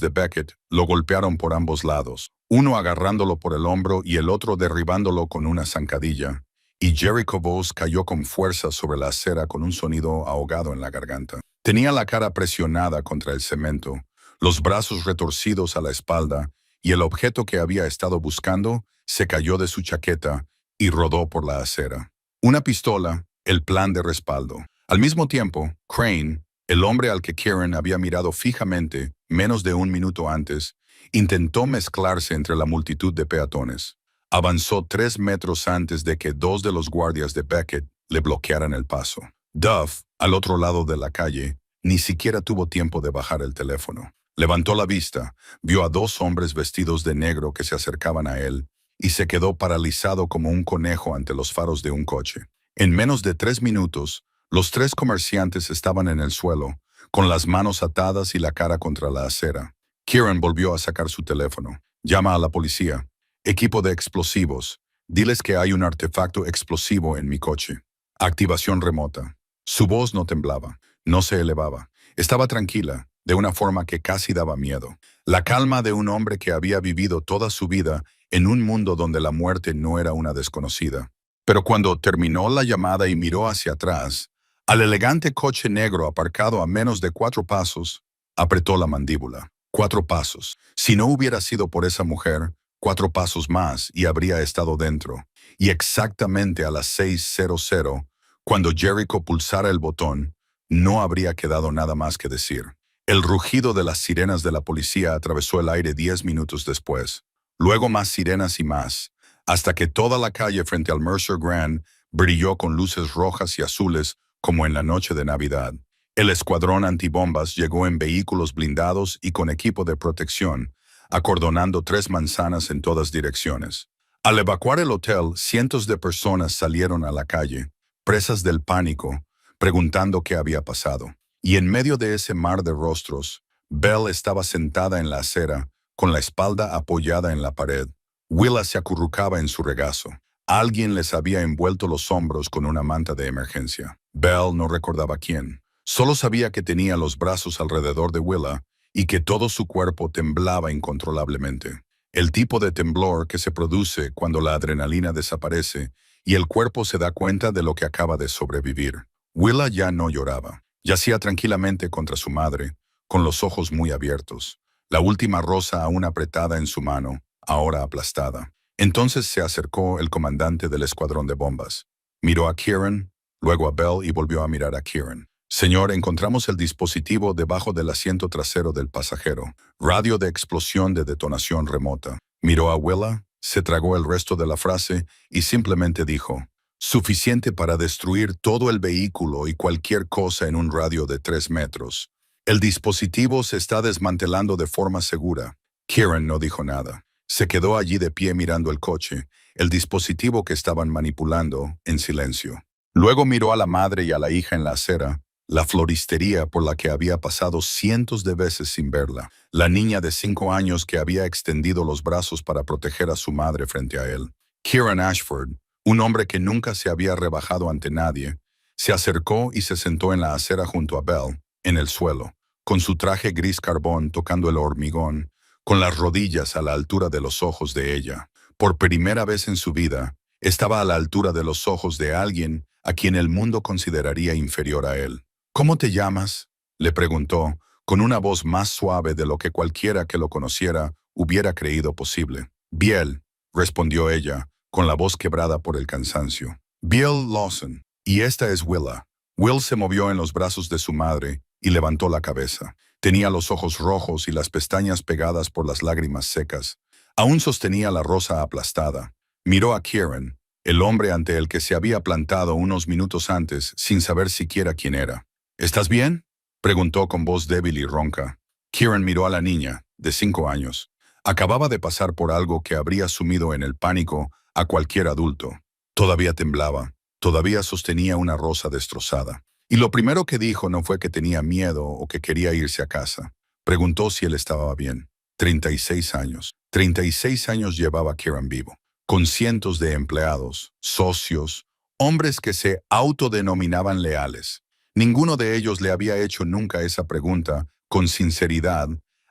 de Beckett lo golpearon por ambos lados, uno agarrándolo por el hombro y el otro derribándolo con una zancadilla, y Jericho Bowes cayó con fuerza sobre la acera con un sonido ahogado en la garganta. Tenía la cara presionada contra el cemento, los brazos retorcidos a la espalda, y el objeto que había estado buscando se cayó de su chaqueta y rodó por la acera. Una pistola, el plan de respaldo. Al mismo tiempo, Crane, el hombre al que Kieran había mirado fijamente menos de un minuto antes, intentó mezclarse entre la multitud de peatones. Avanzó 3 metros antes de que 2 de los guardias de Beckett le bloquearan el paso. Duff, al otro lado de la calle, ni siquiera tuvo tiempo de bajar el teléfono. Levantó la vista, vio a 2 hombres vestidos de negro que se acercaban a él, y se quedó paralizado como un conejo ante los faros de un coche. En menos de 3 minutos, los 3 comerciantes estaban en el suelo, con las manos atadas y la cara contra la acera. Kieran volvió a sacar su teléfono. Llama a la policía. Equipo de explosivos. Diles que hay un artefacto explosivo en mi coche. Activación remota. Su voz no temblaba, no se elevaba. Estaba tranquila, de una forma que casi daba miedo. La calma de un hombre que había vivido toda su vida en un mundo donde la muerte no era una desconocida. Pero cuando terminó la llamada y miró hacia atrás, al elegante coche negro aparcado a menos de 4 pasos, apretó la mandíbula. 4 pasos. Si no hubiera sido por esa mujer, 4 pasos más y habría estado dentro. Y exactamente a las 6:00, cuando Jericho pulsara el botón, no habría quedado nada más que decir. El rugido de las sirenas de la policía atravesó el aire 10 minutos después. Luego más sirenas y más, hasta que toda la calle frente al Mercer Grand brilló con luces rojas y azules como en la noche de Navidad. El escuadrón antibombas llegó en vehículos blindados y con equipo de protección, acordonando 3 manzanas en todas direcciones. Al evacuar el hotel, cientos de personas salieron a la calle, presas del pánico, preguntando qué había pasado. Y en medio de ese mar de rostros, Belle estaba sentada en la acera, con la espalda apoyada en la pared. Willa se acurrucaba en su regazo. Alguien les había envuelto los hombros con una manta de emergencia. Belle no recordaba quién. Solo sabía que tenía los brazos alrededor de Willa y que todo su cuerpo temblaba incontrolablemente. El tipo de temblor que se produce cuando la adrenalina desaparece y el cuerpo se da cuenta de lo que acaba de sobrevivir. Willa ya no lloraba. Yacía tranquilamente contra su madre, con los ojos muy abiertos, la última rosa aún apretada en su mano, ahora aplastada. Entonces se acercó el comandante del escuadrón de bombas. Miró a Kieran, luego a Belle y volvió a mirar a Kieran. Señor, encontramos el dispositivo debajo del asiento trasero del pasajero. Radio de explosión de detonación remota. Miró a Willa, se tragó el resto de la frase y simplemente dijo: suficiente para destruir todo el vehículo y cualquier cosa en un radio de 3 metros. El dispositivo se está desmantelando de forma segura. Kieran no dijo nada. Se quedó allí de pie mirando el coche, el dispositivo que estaban manipulando, en silencio. Luego miró a la madre y a la hija en la acera, la floristería por la que había pasado cientos de veces sin verla, la niña de 5 años que había extendido los brazos para proteger a su madre frente a él. Kieran Ashford, un hombre que nunca se había rebajado ante nadie, se acercó y se sentó en la acera junto a Belle, en el suelo, con su traje gris carbón tocando el hormigón, con las rodillas a la altura de los ojos de ella. Por primera vez en su vida, estaba a la altura de los ojos de alguien a quien el mundo consideraría inferior a él. ¿Cómo te llamas?, le preguntó, con una voz más suave de lo que cualquiera que lo conociera hubiera creído posible. Biel, respondió ella, con la voz quebrada por el cansancio. Biel Lawson. Y esta es Willa. Will se movió en los brazos de su madre y levantó la cabeza. Tenía los ojos rojos y las pestañas pegadas por las lágrimas secas. Aún sostenía la rosa aplastada. Miró a Kieran, el hombre ante el que se había plantado unos minutos antes sin saber siquiera quién era. ¿Estás bien?, preguntó con voz débil y ronca. Kieran miró a la niña, de 5 años. Acababa de pasar por algo que habría sumido en el pánico a cualquier adulto. Todavía temblaba, todavía sostenía una rosa destrozada. Y lo primero que dijo no fue que tenía miedo o que quería irse a casa. Preguntó si él estaba bien. 36 años. 36 años llevaba Kieran vivo, con cientos de empleados, socios, Hombres que se autodenominaban leales. Ninguno de ellos le había hecho nunca esa pregunta con sinceridad,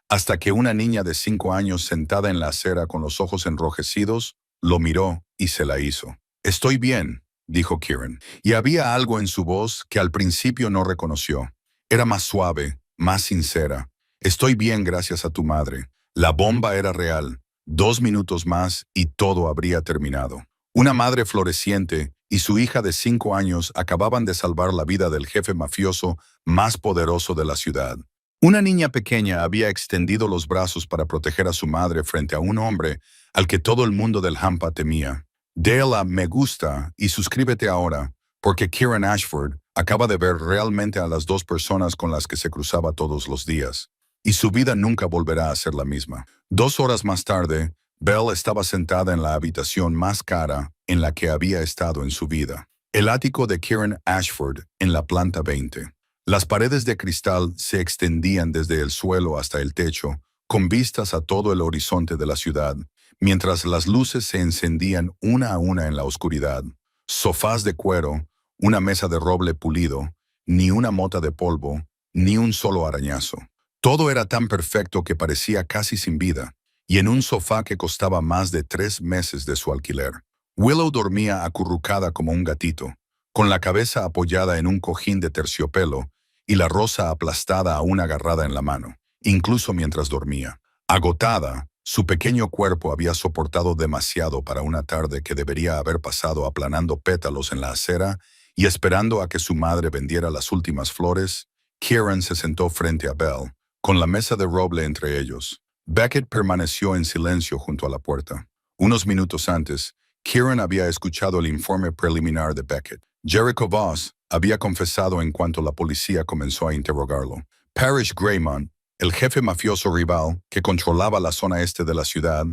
hasta que una niña de 5 años sentada en la acera con los ojos enrojecidos, lo miró y se la hizo. «Estoy bien», dijo Kieran, y había algo en su voz que al principio no reconoció. Era más suave, más sincera. «Estoy bien gracias a tu madre». La bomba era real. 2 minutos más y todo habría terminado. Una madre floreciente y su hija de 5 años acababan de salvar la vida del jefe mafioso más poderoso de la ciudad. Una niña pequeña había extendido los brazos para proteger a su madre frente a un hombre al que todo el mundo del Hampa temía. Dale a me gusta y suscríbete ahora, porque Kieran Ashford acaba de ver realmente a las 2 personas con las que se cruzaba todos los días, y su vida nunca volverá a ser la misma. 2 horas más tarde, Belle estaba sentada en la habitación más cara en la que había estado en su vida. El ático de Kieran Ashford en la planta 20. Las paredes de cristal se extendían desde el suelo hasta el techo, con vistas a todo el horizonte de la ciudad, mientras las luces se encendían una a una en la oscuridad. Sofás de cuero, una mesa de roble pulido, ni una mota de polvo, ni un solo arañazo. Todo era tan perfecto que parecía casi sin vida, y en un sofá que costaba más de 3 meses de su alquiler. Willow dormía acurrucada como un gatito, con la cabeza apoyada en un cojín de terciopelo y la rosa aplastada aún agarrada en la mano, incluso mientras dormía. Agotada, su pequeño cuerpo había soportado demasiado para una tarde que debería haber pasado aplanando pétalos en la acera y esperando a que su madre vendiera las últimas flores. Kieran se sentó frente a Belle, con la mesa de roble entre ellos. Beckett permaneció en silencio junto a la puerta. Unos minutos antes, Kieran había escuchado el informe preliminar de Beckett. Jericho Voss había confesado en cuanto la policía comenzó a interrogarlo. Parrish Graymont, el jefe mafioso rival que controlaba la zona este de la ciudad,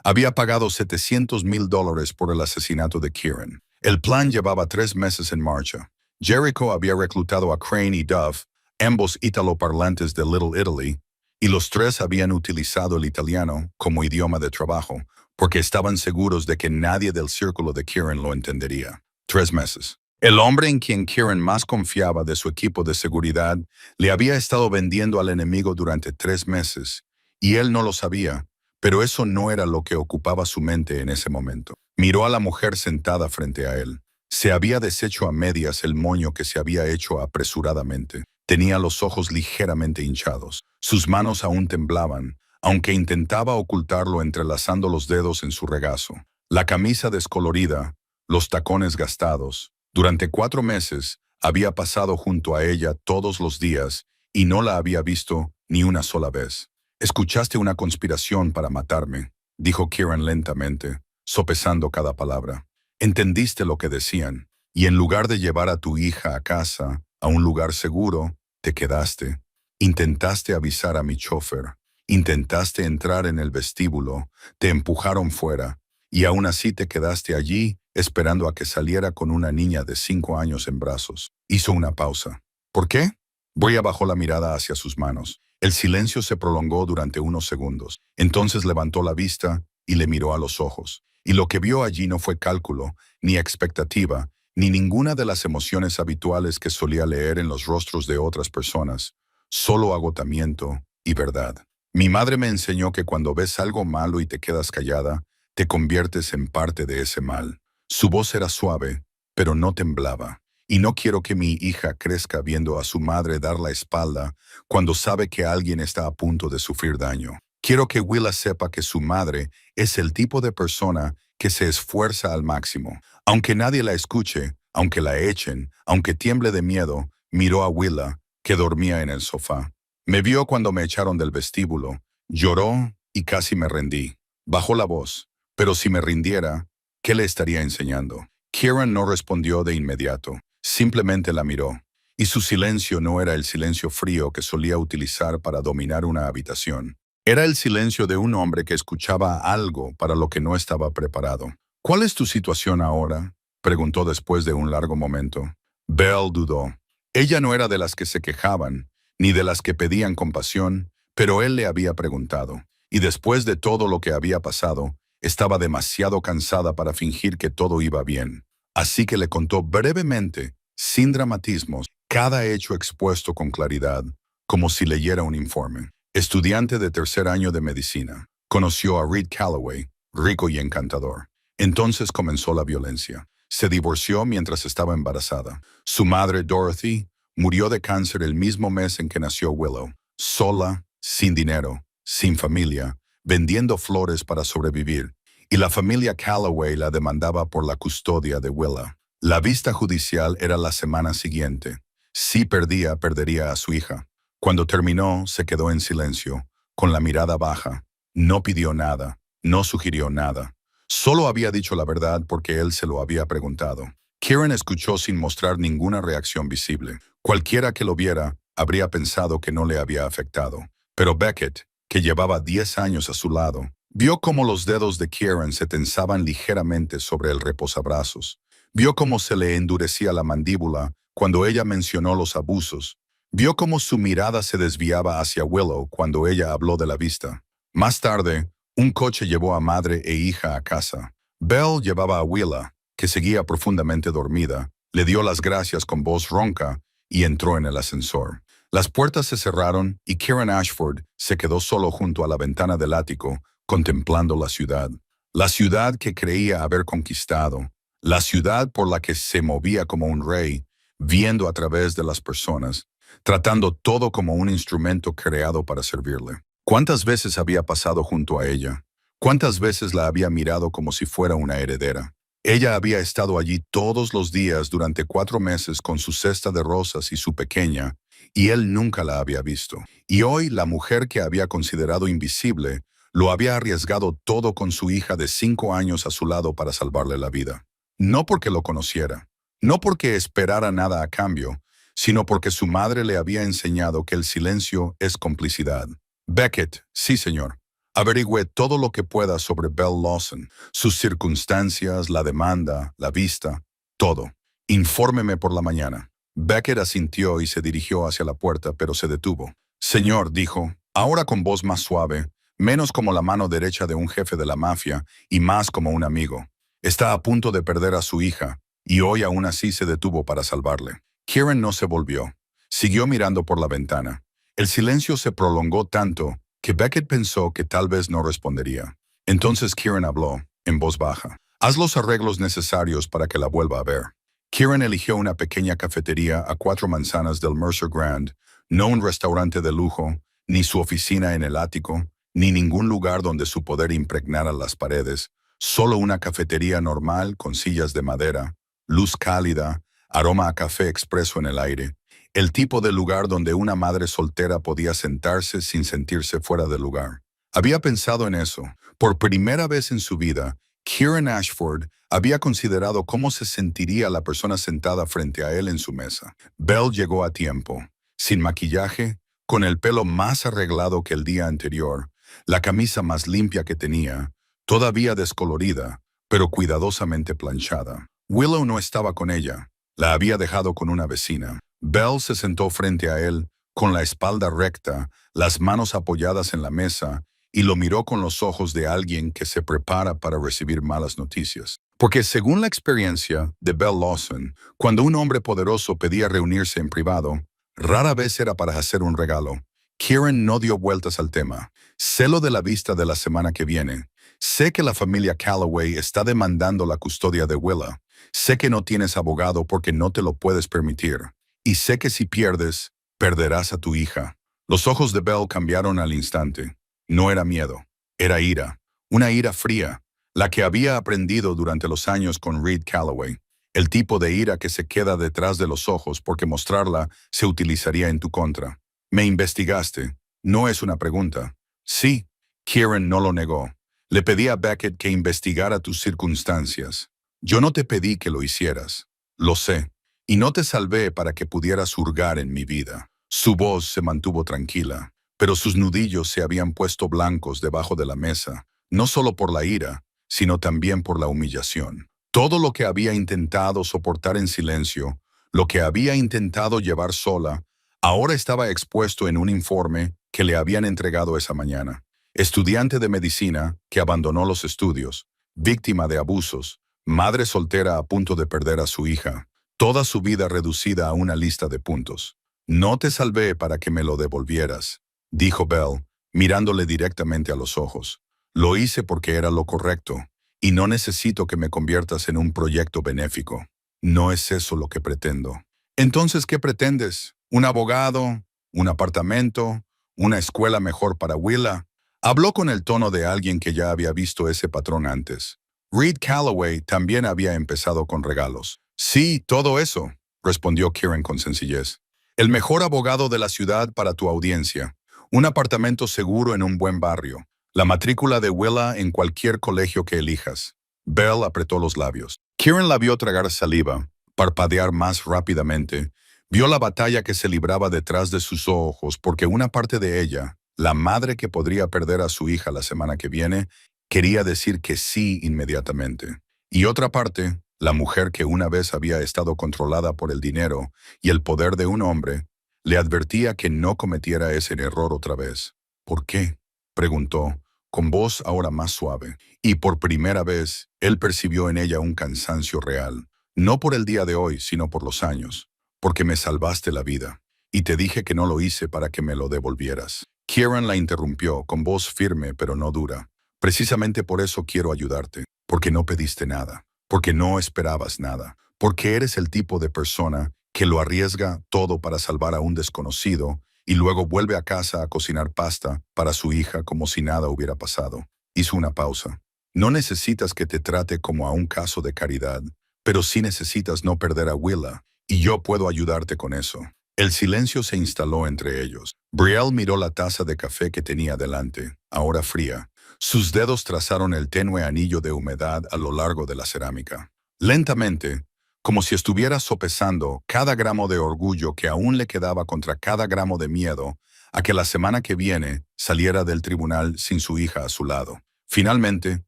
había pagado $700,000 por el asesinato de Kieran. El plan llevaba 3 meses en marcha. Jericho había reclutado a Crane y Duff, ambos italoparlantes de Little Italy, y los 3 habían utilizado el italiano como idioma de trabajo, porque estaban seguros de que nadie del círculo de Kieran lo entendería. 3 meses. El hombre en quien Kieran más confiaba de su equipo de seguridad le había estado vendiendo al enemigo durante 3 meses, y él no lo sabía, pero eso no era lo que ocupaba su mente en ese momento. Miró a la mujer sentada frente a él. Se había deshecho a medias el moño que se había hecho apresuradamente. Tenía los ojos ligeramente hinchados. Sus manos aún temblaban, aunque intentaba ocultarlo entrelazando los dedos en su regazo. La camisa descolorida, los tacones gastados. Durante 4 meses había pasado junto a ella todos los días y no la había visto ni una sola vez. «Escuchaste una conspiración para matarme», dijo Kieran lentamente, sopesando cada palabra. «Entendiste lo que decían, y en lugar de llevar a tu hija a casa, a un lugar seguro, te quedaste. Intentaste avisar a mi chofer. Intentaste entrar en el vestíbulo, te empujaron fuera, y aún así te quedaste allí esperando a que saliera con una niña de 5 años en brazos». Hizo una pausa. «¿Por qué?». Boya bajó la mirada hacia sus manos. El silencio se prolongó durante unos segundos. Entonces levantó la vista y le miró a los ojos. Y lo que vio allí no fue cálculo, ni expectativa, ni ninguna de las emociones habituales que solía leer en los rostros de otras personas. Solo agotamiento y verdad. «Mi madre me enseñó que cuando ves algo malo y te quedas callada, te conviertes en parte de ese mal». Su voz era suave, pero no temblaba. «Y no quiero que mi hija crezca viendo a su madre dar la espalda cuando sabe que alguien está a punto de sufrir daño. Quiero que Willa sepa que su madre es el tipo de persona que se esfuerza al máximo». Aunque nadie la escuche, aunque la echen, aunque tiemble de miedo, miró a Willa, que dormía en el sofá. «Me vio cuando me echaron del vestíbulo. Lloró y casi me rendí. Bajó la voz. Pero si me rindiera, ¿qué le estaría enseñando?». Kieran no respondió de inmediato. Simplemente la miró. Y su silencio no era el silencio frío que solía utilizar para dominar una habitación. Era el silencio de un hombre que escuchaba algo para lo que no estaba preparado. «¿Cuál es tu situación ahora?», preguntó después de un largo momento. Belle dudó. Ella no era de las que se quejaban, ni de las que pedían compasión, pero él le había preguntado. Y después de todo lo que había pasado, estaba demasiado cansada para fingir que todo iba bien. Así que le contó brevemente, sin dramatismos, cada hecho expuesto con claridad, como si leyera un informe. Estudiante de tercer año de medicina, conoció a Reed Calloway, rico y encantador. Entonces comenzó la violencia. Se divorció mientras estaba embarazada. Su madre, Dorothy, murió de cáncer el mismo mes en que nació Willow. Sola, sin dinero, sin familia, vendiendo flores para sobrevivir. Y la familia Calloway la demandaba por la custodia de Willow. La vista judicial era la semana siguiente. Si perdía, perdería a su hija. Cuando terminó, se quedó en silencio, con la mirada baja. No pidió nada, no sugirió nada. Solo había dicho la verdad porque él se lo había preguntado. Kieran escuchó sin mostrar ninguna reacción visible. Cualquiera que lo viera habría pensado que no le había afectado. Pero Beckett, que llevaba 10 años a su lado, vio cómo los dedos de Kieran se tensaban ligeramente sobre el reposabrazos. Vio cómo se le endurecía la mandíbula cuando ella mencionó los abusos. Vio cómo su mirada se desviaba hacia Willow cuando ella habló de la vista. Más tarde, un coche llevó a madre e hija a casa. Belle llevaba a Willa, que seguía profundamente dormida, le dio las gracias con voz ronca y entró en el ascensor. Las puertas se cerraron y Kieran Ashford se quedó solo junto a la ventana del ático, contemplando la ciudad. La ciudad que creía haber conquistado. La ciudad por la que se movía como un rey, viendo a través de las personas, tratando todo como un instrumento creado para servirle. ¿Cuántas veces había pasado junto a ella? ¿Cuántas veces la había mirado como si fuera una heredera? Ella había estado allí todos los días durante 4 meses con su cesta de rosas y su pequeña, y él nunca la había visto. Y hoy la mujer que había considerado invisible lo había arriesgado todo con su hija de 5 años a su lado para salvarle la vida. No porque lo conociera, no porque esperara nada a cambio, sino porque su madre le había enseñado que el silencio es complicidad. Beckett, sí señor. Averigüe todo lo que pueda sobre Belle Lawson, sus circunstancias, la demanda, la vista, todo. Infórmeme por la mañana. Beckett asintió y se dirigió hacia la puerta, pero se detuvo. Señor, dijo, ahora con voz más suave, menos como la mano derecha de un jefe de la mafia y más como un amigo. Está a punto de perder a su hija, y hoy aún así se detuvo para salvarle. Kieran no se volvió. Siguió mirando por la ventana. El silencio se prolongó tanto que Beckett pensó que tal vez no respondería. Entonces Kieran habló, en voz baja. Haz los arreglos necesarios para que la vuelva a ver. Kieran eligió una pequeña cafetería a 4 manzanas del Mercer Grand, no un restaurante de lujo, ni su oficina en el ático, ni ningún lugar donde su poder impregnara las paredes, solo una cafetería normal con sillas de madera, luz cálida, aroma a café expreso en el aire, el tipo de lugar donde una madre soltera podía sentarse sin sentirse fuera del lugar. Había pensado en eso. Por primera vez en su vida, Kieran Ashford había considerado cómo se sentiría la persona sentada frente a él en su mesa. Belle llegó a tiempo, sin maquillaje, con el pelo más arreglado que el día anterior, la camisa más limpia que tenía, todavía descolorida, pero cuidadosamente planchada. Willow no estaba con ella. La había dejado con una vecina. Belle se sentó frente a él, con la espalda recta, las manos apoyadas en la mesa, y lo miró con los ojos de alguien que se prepara para recibir malas noticias. Porque según la experiencia de Belle Lawson, cuando un hombre poderoso pedía reunirse en privado, rara vez era para hacer un regalo. Kieran no dio vueltas al tema. Sé lo de la vista de la semana que viene. Sé que la familia Calloway está demandando la custodia de Willa. Sé que no tienes abogado porque no te lo puedes permitir. Y sé que si pierdes, perderás a tu hija. Los ojos de Belle cambiaron al instante. No era miedo, era ira. Una ira fría, la que había aprendido durante los años con Reed Calloway. El tipo de ira que se queda detrás de los ojos porque mostrarla se utilizaría en tu contra. Me investigaste. No es una pregunta. Sí, Kieran no lo negó. Le pedí a Beckett que investigara tus circunstancias. Yo no te pedí que lo hicieras. Lo sé. Y no te salvé para que pudieras hurgar en mi vida. Su voz se mantuvo tranquila, pero sus nudillos se habían puesto blancos debajo de la mesa, no solo por la ira, sino también por la humillación. Todo lo que había intentado soportar en silencio, lo que había intentado llevar sola, ahora estaba expuesto en un informe que le habían entregado esa mañana. Estudiante de medicina que abandonó los estudios, víctima de abusos, madre soltera a punto de perder a su hija, toda su vida reducida a una lista de puntos. No te salvé para que me lo devolvieras, dijo Belle, mirándole directamente a los ojos. Lo hice porque era lo correcto, y no necesito que me conviertas en un proyecto benéfico. No es eso lo que pretendo. Entonces, ¿qué pretendes? ¿Un abogado? ¿Un apartamento? ¿Una escuela mejor para Willa? Habló con el tono de alguien que ya había visto ese patrón antes. Reed Calloway también había empezado con regalos. Sí, todo eso, respondió Kieran con sencillez. El mejor abogado de la ciudad para tu audiencia. Un apartamento seguro en un buen barrio. La matrícula de Willa en cualquier colegio que elijas. Belle apretó los labios. Kieran la vio tragar saliva, parpadear más rápidamente. Vio la batalla que se libraba detrás de sus ojos porque una parte de ella, la madre que podría perder a su hija la semana que viene, quería decir que sí inmediatamente. Y otra parte, la mujer que una vez había estado controlada por el dinero y el poder de un hombre, le advertía que no cometiera ese error otra vez. ¿Por qué?, preguntó, con voz ahora más suave. Y por primera vez, él percibió en ella un cansancio real. No por el día de hoy, sino por los años. Porque me salvaste la vida. Y te dije que no lo hice para que me lo devolvieras. Kieran la interrumpió, con voz firme pero no dura. Precisamente por eso quiero ayudarte. Porque no pediste nada. Porque no esperabas nada. Porque eres el tipo de persona que lo arriesga todo para salvar a un desconocido y luego vuelve a casa a cocinar pasta para su hija como si nada hubiera pasado. Hizo una pausa. No necesitas que te trate como a un caso de caridad, pero sí necesitas no perder a Willa, y yo puedo ayudarte con eso. El silencio se instaló entre ellos. Brielle miró la taza de café que tenía delante, ahora fría. Sus dedos trazaron el tenue anillo de humedad a lo largo de la cerámica. Lentamente, como si estuviera sopesando cada gramo de orgullo que aún le quedaba contra cada gramo de miedo a que la semana que viene saliera del tribunal sin su hija a su lado. Finalmente,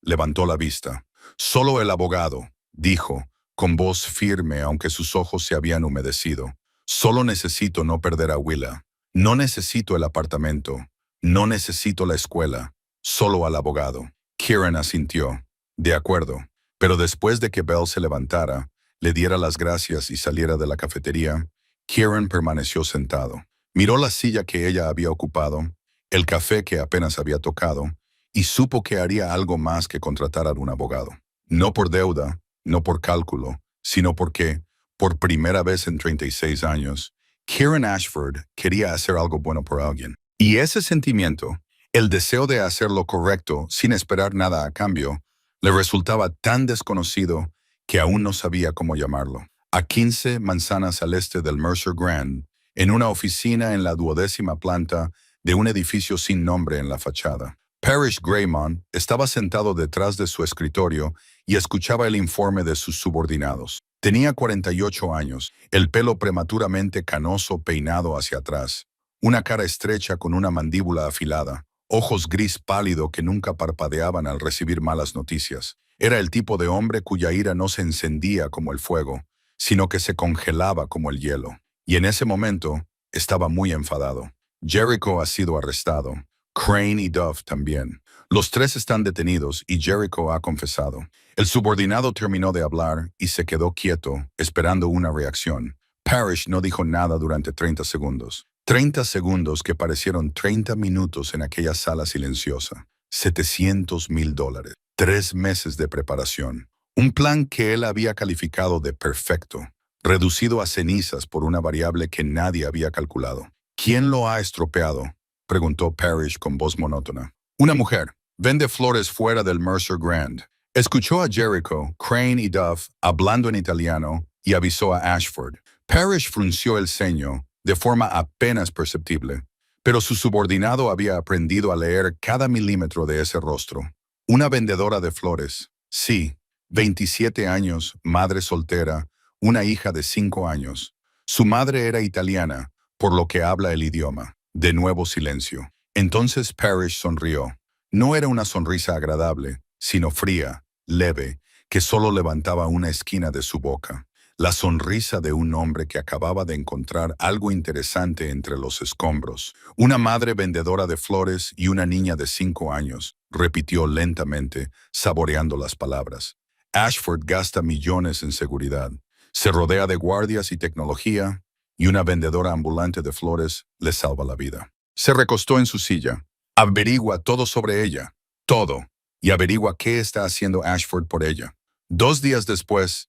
levantó la vista. Solo el abogado, dijo, con voz firme aunque sus ojos se habían humedecido. Solo necesito no perder a Willa. No necesito el apartamento. No necesito la escuela. Solo al abogado. Kieran asintió. De acuerdo. Pero después de que Belle se levantara, le diera las gracias y saliera de la cafetería, Kieran permaneció sentado. Miró la silla que ella había ocupado, el café que apenas había tocado, y supo que haría algo más que contratar a un abogado. No por deuda, no por cálculo, sino porque, por primera vez en 36 años, Kieran Ashford quería hacer algo bueno por alguien. Y ese sentimiento, el deseo de hacer lo correcto sin esperar nada a cambio, le resultaba tan desconocido que aún no sabía cómo llamarlo. A 15 manzanas al este del Mercer Grand, en una oficina en la 12ª planta de un edificio sin nombre en la fachada. Parrish Graymont estaba sentado detrás de su escritorio y escuchaba el informe de sus subordinados. Tenía 48 años, el pelo prematuramente canoso peinado hacia atrás, una cara estrecha con una mandíbula afilada, ojos gris pálido que nunca parpadeaban al recibir malas noticias. Era el tipo de hombre cuya ira no se encendía como el fuego, sino que se congelaba como el hielo. Y en ese momento estaba muy enfadado. Jericho ha sido arrestado. Crane y Duff también. Los tres están detenidos y Jericho ha confesado. El subordinado terminó de hablar y se quedó quieto, esperando una reacción. Parrish no dijo nada durante 30 segundos. 30 segundos que parecieron 30 minutos en aquella sala silenciosa. $700,000. 3 meses de preparación. Un plan que él había calificado de perfecto, reducido a cenizas por una variable que nadie había calculado. ¿Quién lo ha estropeado?, preguntó Parrish con voz monótona. Una mujer. Vende flores fuera del Mercer Grand. Escuchó a Jericho, Crane y Duff hablando en italiano y avisó a Ashford. Parrish frunció el ceño de forma apenas perceptible, pero su subordinado había aprendido a leer cada milímetro de ese rostro. Una vendedora de flores. Sí, 27 años, madre soltera, una hija de 5 años. Su madre era italiana, por lo que habla el idioma. De nuevo silencio. Entonces Parrish sonrió. No era una sonrisa agradable, sino fría, leve, que solo levantaba una esquina de su boca. La sonrisa de un hombre que acababa de encontrar algo interesante entre los escombros. Una madre vendedora de flores y una niña de 5 años, repitió lentamente, saboreando las palabras. Ashford gasta millones en seguridad. Se rodea de guardias y tecnología, y una vendedora ambulante de flores le salva la vida. Se recostó en su silla. Averigua todo sobre ella. Todo. Y averigua qué está haciendo Ashford por ella. 2 días después,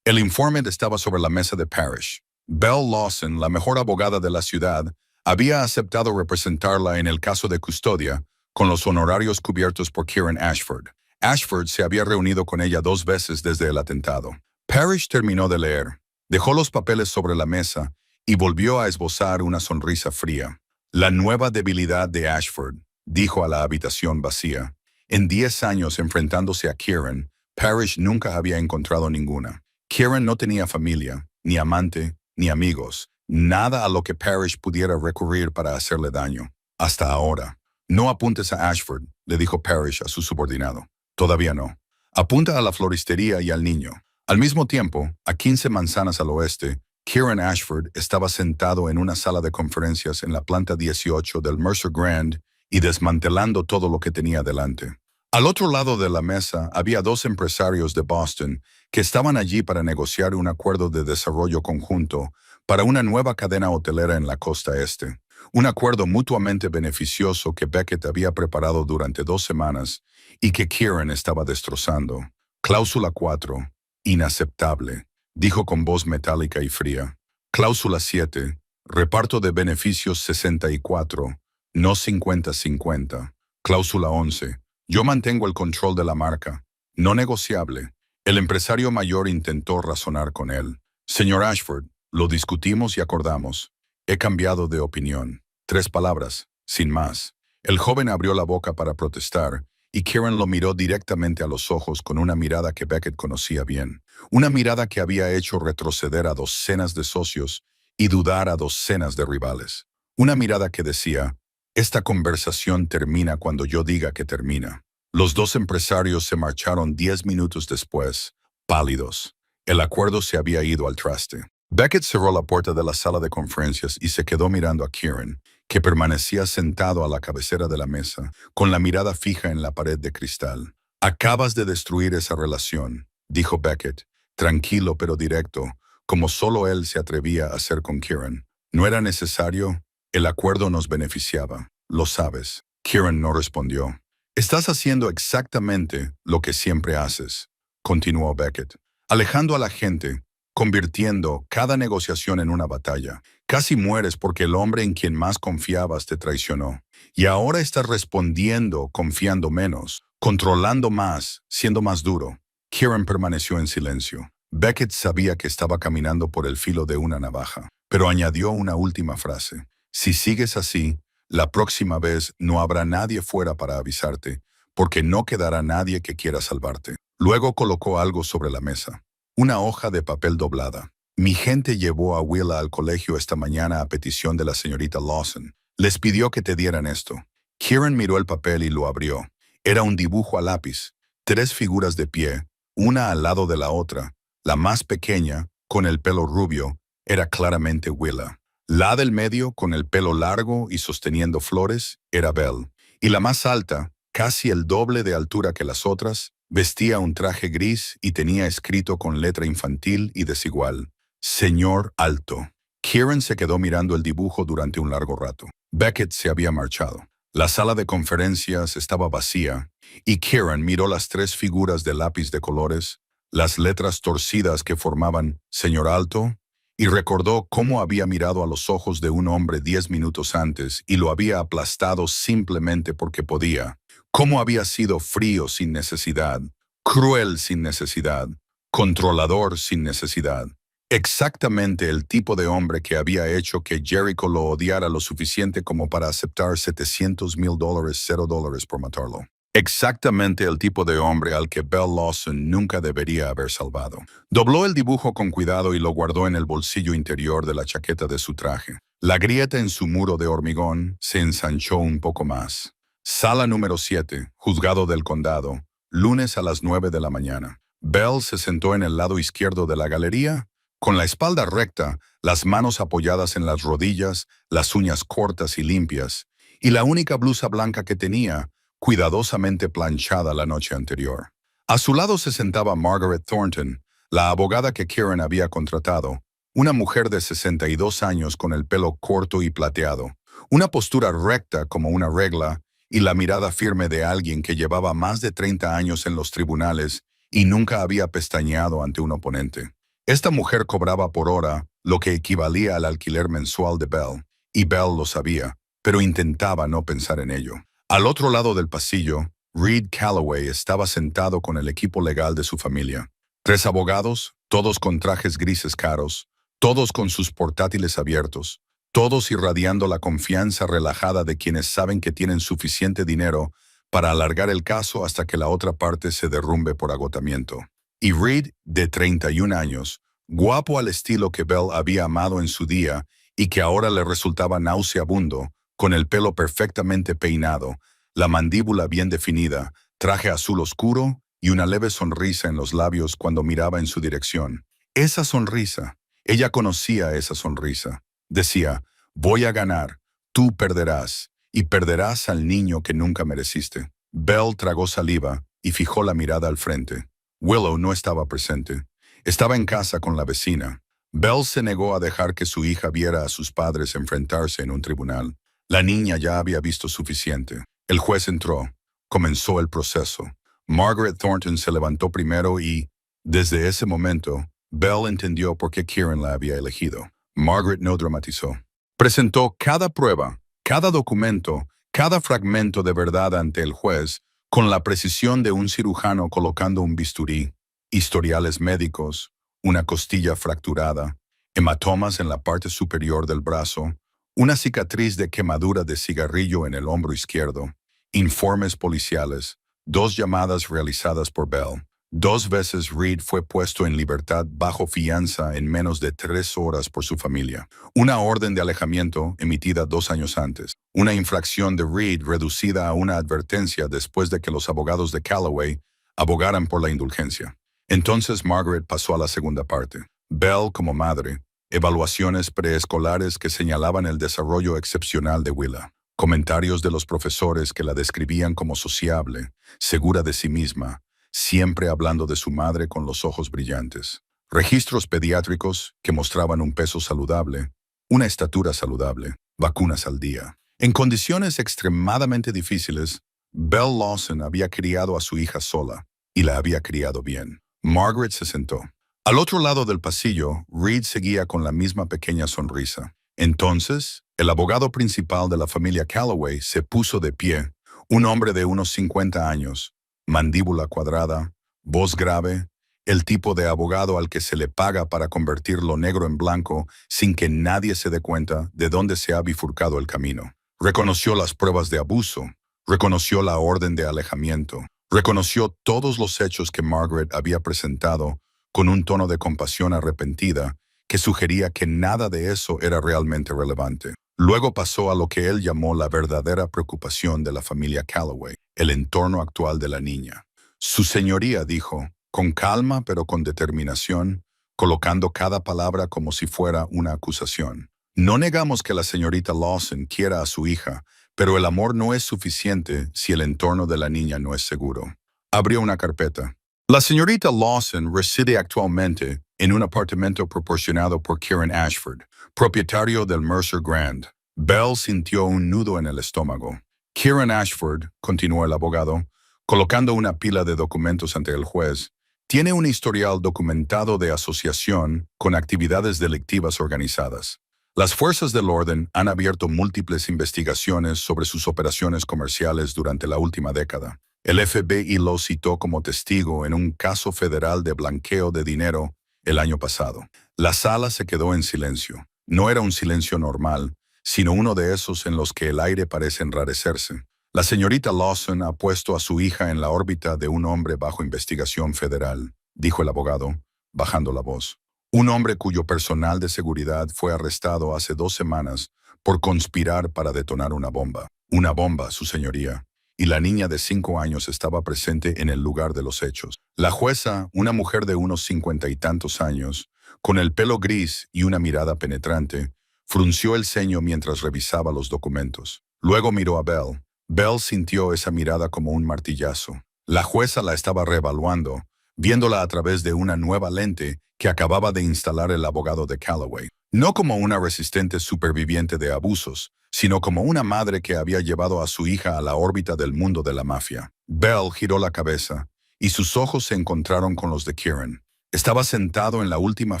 el informe estaba sobre la mesa de Parrish. Belle Lawson, la mejor abogada de la ciudad, había aceptado representarla en el caso de custodia, con los honorarios cubiertos por Kieran Ashford. Ashford se había reunido con ella 2 veces desde el atentado. Parrish terminó de leer, dejó los papeles sobre la mesa y volvió a esbozar una sonrisa fría. La nueva debilidad de Ashford, dijo a la habitación vacía. En 10 años enfrentándose a Kieran, Parrish nunca había encontrado ninguna. Kieran no tenía familia, ni amante, ni amigos, nada a lo que Parrish pudiera recurrir para hacerle daño. Hasta ahora. No apuntes a Ashford, le dijo Parrish a su subordinado. Todavía no. Apunta a la floristería y al niño. Al mismo tiempo, a 15 manzanas al oeste, Kieran Ashford estaba sentado en una sala de conferencias en la planta 18 del Mercer Grand y desmantelando todo lo que tenía delante. Al otro lado de la mesa había 2 empresarios de Boston que estaban allí para negociar un acuerdo de desarrollo conjunto para una nueva cadena hotelera en la costa este. Un acuerdo mutuamente beneficioso que Beckett había preparado durante 2 semanas y que Kieran estaba destrozando. Cláusula 4. Inaceptable, dijo con voz metálica y fría. Cláusula 7. Reparto de beneficios 64, no 50-50. Cláusula 11. Yo mantengo el control de la marca. No negociable. El empresario mayor intentó razonar con él. Señor Ashford, lo discutimos y acordamos. He cambiado de opinión. 3 palabras, sin más. El joven abrió la boca para protestar, y Kieran lo miró directamente a los ojos con una mirada que Beckett conocía bien. Una mirada que había hecho retroceder a docenas de socios y dudar a docenas de rivales. Una mirada que decía, esta conversación termina cuando yo diga que termina. Los 2 empresarios se marcharon 10 minutos después, pálidos. El acuerdo se había ido al traste. Beckett cerró la puerta de la sala de conferencias y se quedó mirando a Kieran, que permanecía sentado a la cabecera de la mesa, con la mirada fija en la pared de cristal. Acabas de destruir esa relación, dijo Beckett, tranquilo pero directo, como solo él se atrevía a hacer con Kieran. No era necesario, el acuerdo nos beneficiaba, lo sabes. Kieran no respondió. Estás haciendo exactamente lo que siempre haces, continuó Beckett, alejando a la gente, convirtiendo cada negociación en una batalla. Casi mueres porque el hombre en quien más confiabas te traicionó. Y ahora estás respondiendo confiando menos, controlando más, siendo más duro. Kieran permaneció en silencio. Beckett sabía que estaba caminando por el filo de una navaja, pero añadió una última frase. Si sigues así, la próxima vez no habrá nadie fuera para avisarte, porque no quedará nadie que quiera salvarte. Luego colocó algo sobre la mesa. Una hoja de papel doblada. Mi gente llevó a Willa al colegio esta mañana a petición de la señorita Lawson. Les pidió que te dieran esto. Kieran miró el papel y lo abrió. Era un dibujo a lápiz. 3 figuras de pie, una al lado de la otra. La más pequeña, con el pelo rubio, era claramente Willa. La del medio, con el pelo largo y sosteniendo flores, era Belle. Y la más alta, casi el doble de altura que las otras, vestía un traje gris y tenía escrito con letra infantil y desigual, Señor Alto. Kieran se quedó mirando el dibujo durante un largo rato. Beckett se había marchado. La sala de conferencias estaba vacía, y Kieran miró las 3 figuras de lápiz de colores, las letras torcidas que formaban Señor Alto, y recordó cómo había mirado a los ojos de un hombre 10 minutos antes y lo había aplastado simplemente porque podía. Cómo había sido frío sin necesidad, cruel sin necesidad, controlador sin necesidad. Exactamente el tipo de hombre que había hecho que Jericho lo odiara lo suficiente como para aceptar $700,000, $0 por matarlo. Exactamente el tipo de hombre al que Belle Lawson nunca debería haber salvado. Dobló el dibujo con cuidado y lo guardó en el bolsillo interior de la chaqueta de su traje. La grieta en su muro de hormigón se ensanchó un poco más. Sala número 7, Juzgado del Condado, lunes a las 9 de la mañana. Belle se sentó en el lado izquierdo de la galería, con la espalda recta, las manos apoyadas en las rodillas, las uñas cortas y limpias, y la única blusa blanca que tenía, cuidadosamente planchada la noche anterior. A su lado se sentaba Margaret Thornton, la abogada que Kieran había contratado, una mujer de 62 años con el pelo corto y plateado, una postura recta como una regla y la mirada firme de alguien que llevaba más de 30 años en los tribunales y nunca había pestañeado ante un oponente. Esta mujer cobraba por hora lo que equivalía al alquiler mensual de Bell, y Bell lo sabía, pero intentaba no pensar en ello. Al otro lado del pasillo, Reed Calloway estaba sentado con el equipo legal de su familia. 3 abogados, todos con trajes grises caros, todos con sus portátiles abiertos, todos irradiando la confianza relajada de quienes saben que tienen suficiente dinero para alargar el caso hasta que la otra parte se derrumbe por agotamiento. Y Reed, de 31 años, guapo al estilo que Bell había amado en su día y que ahora le resultaba nauseabundo, con el pelo perfectamente peinado, la mandíbula bien definida, traje azul oscuro y una leve sonrisa en los labios cuando miraba en su dirección. Esa sonrisa, ella conocía esa sonrisa. Decía, voy a ganar, tú perderás, y perderás al niño que nunca mereciste. Bell tragó saliva y fijó la mirada al frente. Willow no estaba presente. Estaba en casa con la vecina. Bell se negó a dejar que su hija viera a sus padres enfrentarse en un tribunal. La niña ya había visto suficiente. El juez entró. Comenzó el proceso. Margaret Thornton se levantó primero y, desde ese momento, Bell entendió por qué Kieran la había elegido. Margaret no dramatizó. Presentó cada prueba, cada documento, cada fragmento de verdad ante el juez con la precisión de un cirujano colocando un bisturí, historiales médicos, una costilla fracturada, hematomas en la parte superior del brazo, una cicatriz de quemadura de cigarrillo en el hombro izquierdo, informes policiales, 2 llamadas realizadas por Bell. 2 veces Reed fue puesto en libertad bajo fianza en menos de 3 horas por su familia. Una orden de alejamiento emitida 2 años antes. Una infracción de Reed reducida a una advertencia después de que los abogados de Calloway abogaran por la indulgencia. Entonces Margaret pasó a la segunda parte. Bell como madre. Evaluaciones preescolares que señalaban el desarrollo excepcional de Willa. Comentarios de los profesores que la describían como sociable, segura de sí misma, siempre hablando de su madre con los ojos brillantes. Registros pediátricos que mostraban un peso saludable, una estatura saludable, vacunas al día. En condiciones extremadamente difíciles, Bell Lawson había criado a su hija sola, y la había criado bien. Margaret se sentó. Al otro lado del pasillo, Reed seguía con la misma pequeña sonrisa. Entonces, el abogado principal de la familia Calloway se puso de pie, un hombre de unos 50 años, mandíbula cuadrada, voz grave, el tipo de abogado al que se le paga para convertir lo negro en blanco sin que nadie se dé cuenta de dónde se ha bifurcado el camino. Reconoció las pruebas de abuso, reconoció la orden de alejamiento, reconoció todos los hechos que Margaret había presentado con un tono de compasión arrepentida que sugería que nada de eso era realmente relevante. Luego pasó a lo que él llamó la verdadera preocupación de la familia Calloway, el entorno actual de la niña. Su señoría dijo, con calma pero con determinación, colocando cada palabra como si fuera una acusación. No negamos que la señorita Lawson quiera a su hija, pero el amor no es suficiente si el entorno de la niña no es seguro. Abrió una carpeta. La señorita Lawson reside actualmente en un apartamento proporcionado por Kieran Ashford, propietario del Mercer Grand. Bell sintió un nudo en el estómago. Kieran Ashford, continuó el abogado, colocando una pila de documentos ante el juez, tiene un historial documentado de asociación con actividades delictivas organizadas. Las fuerzas del orden han abierto múltiples investigaciones sobre sus operaciones comerciales durante la última década. El FBI lo citó como testigo en un caso federal de blanqueo de dinero el año pasado. La sala se quedó en silencio. No era un silencio normal, sino uno de esos en los que el aire parece enrarecerse. La señorita Lawson ha puesto a su hija en la órbita de un hombre bajo investigación federal, dijo el abogado, bajando la voz. Un hombre cuyo personal de seguridad fue arrestado hace 2 semanas por conspirar para detonar una bomba. Una bomba, su señoría. Y la niña de 5 años estaba presente en el lugar de los hechos. La jueza, una mujer de unos 50 y tantos años, con el pelo gris y una mirada penetrante, frunció el ceño mientras revisaba los documentos. Luego miró a Bell. Bell sintió esa mirada como un martillazo. La jueza la estaba reevaluando, viéndola a través de una nueva lente que acababa de instalar el abogado de Calloway. No como una resistente superviviente de abusos, sino como una madre que había llevado a su hija a la órbita del mundo de la mafia. Bell giró la cabeza, y sus ojos se encontraron con los de Kieran. Estaba sentado en la última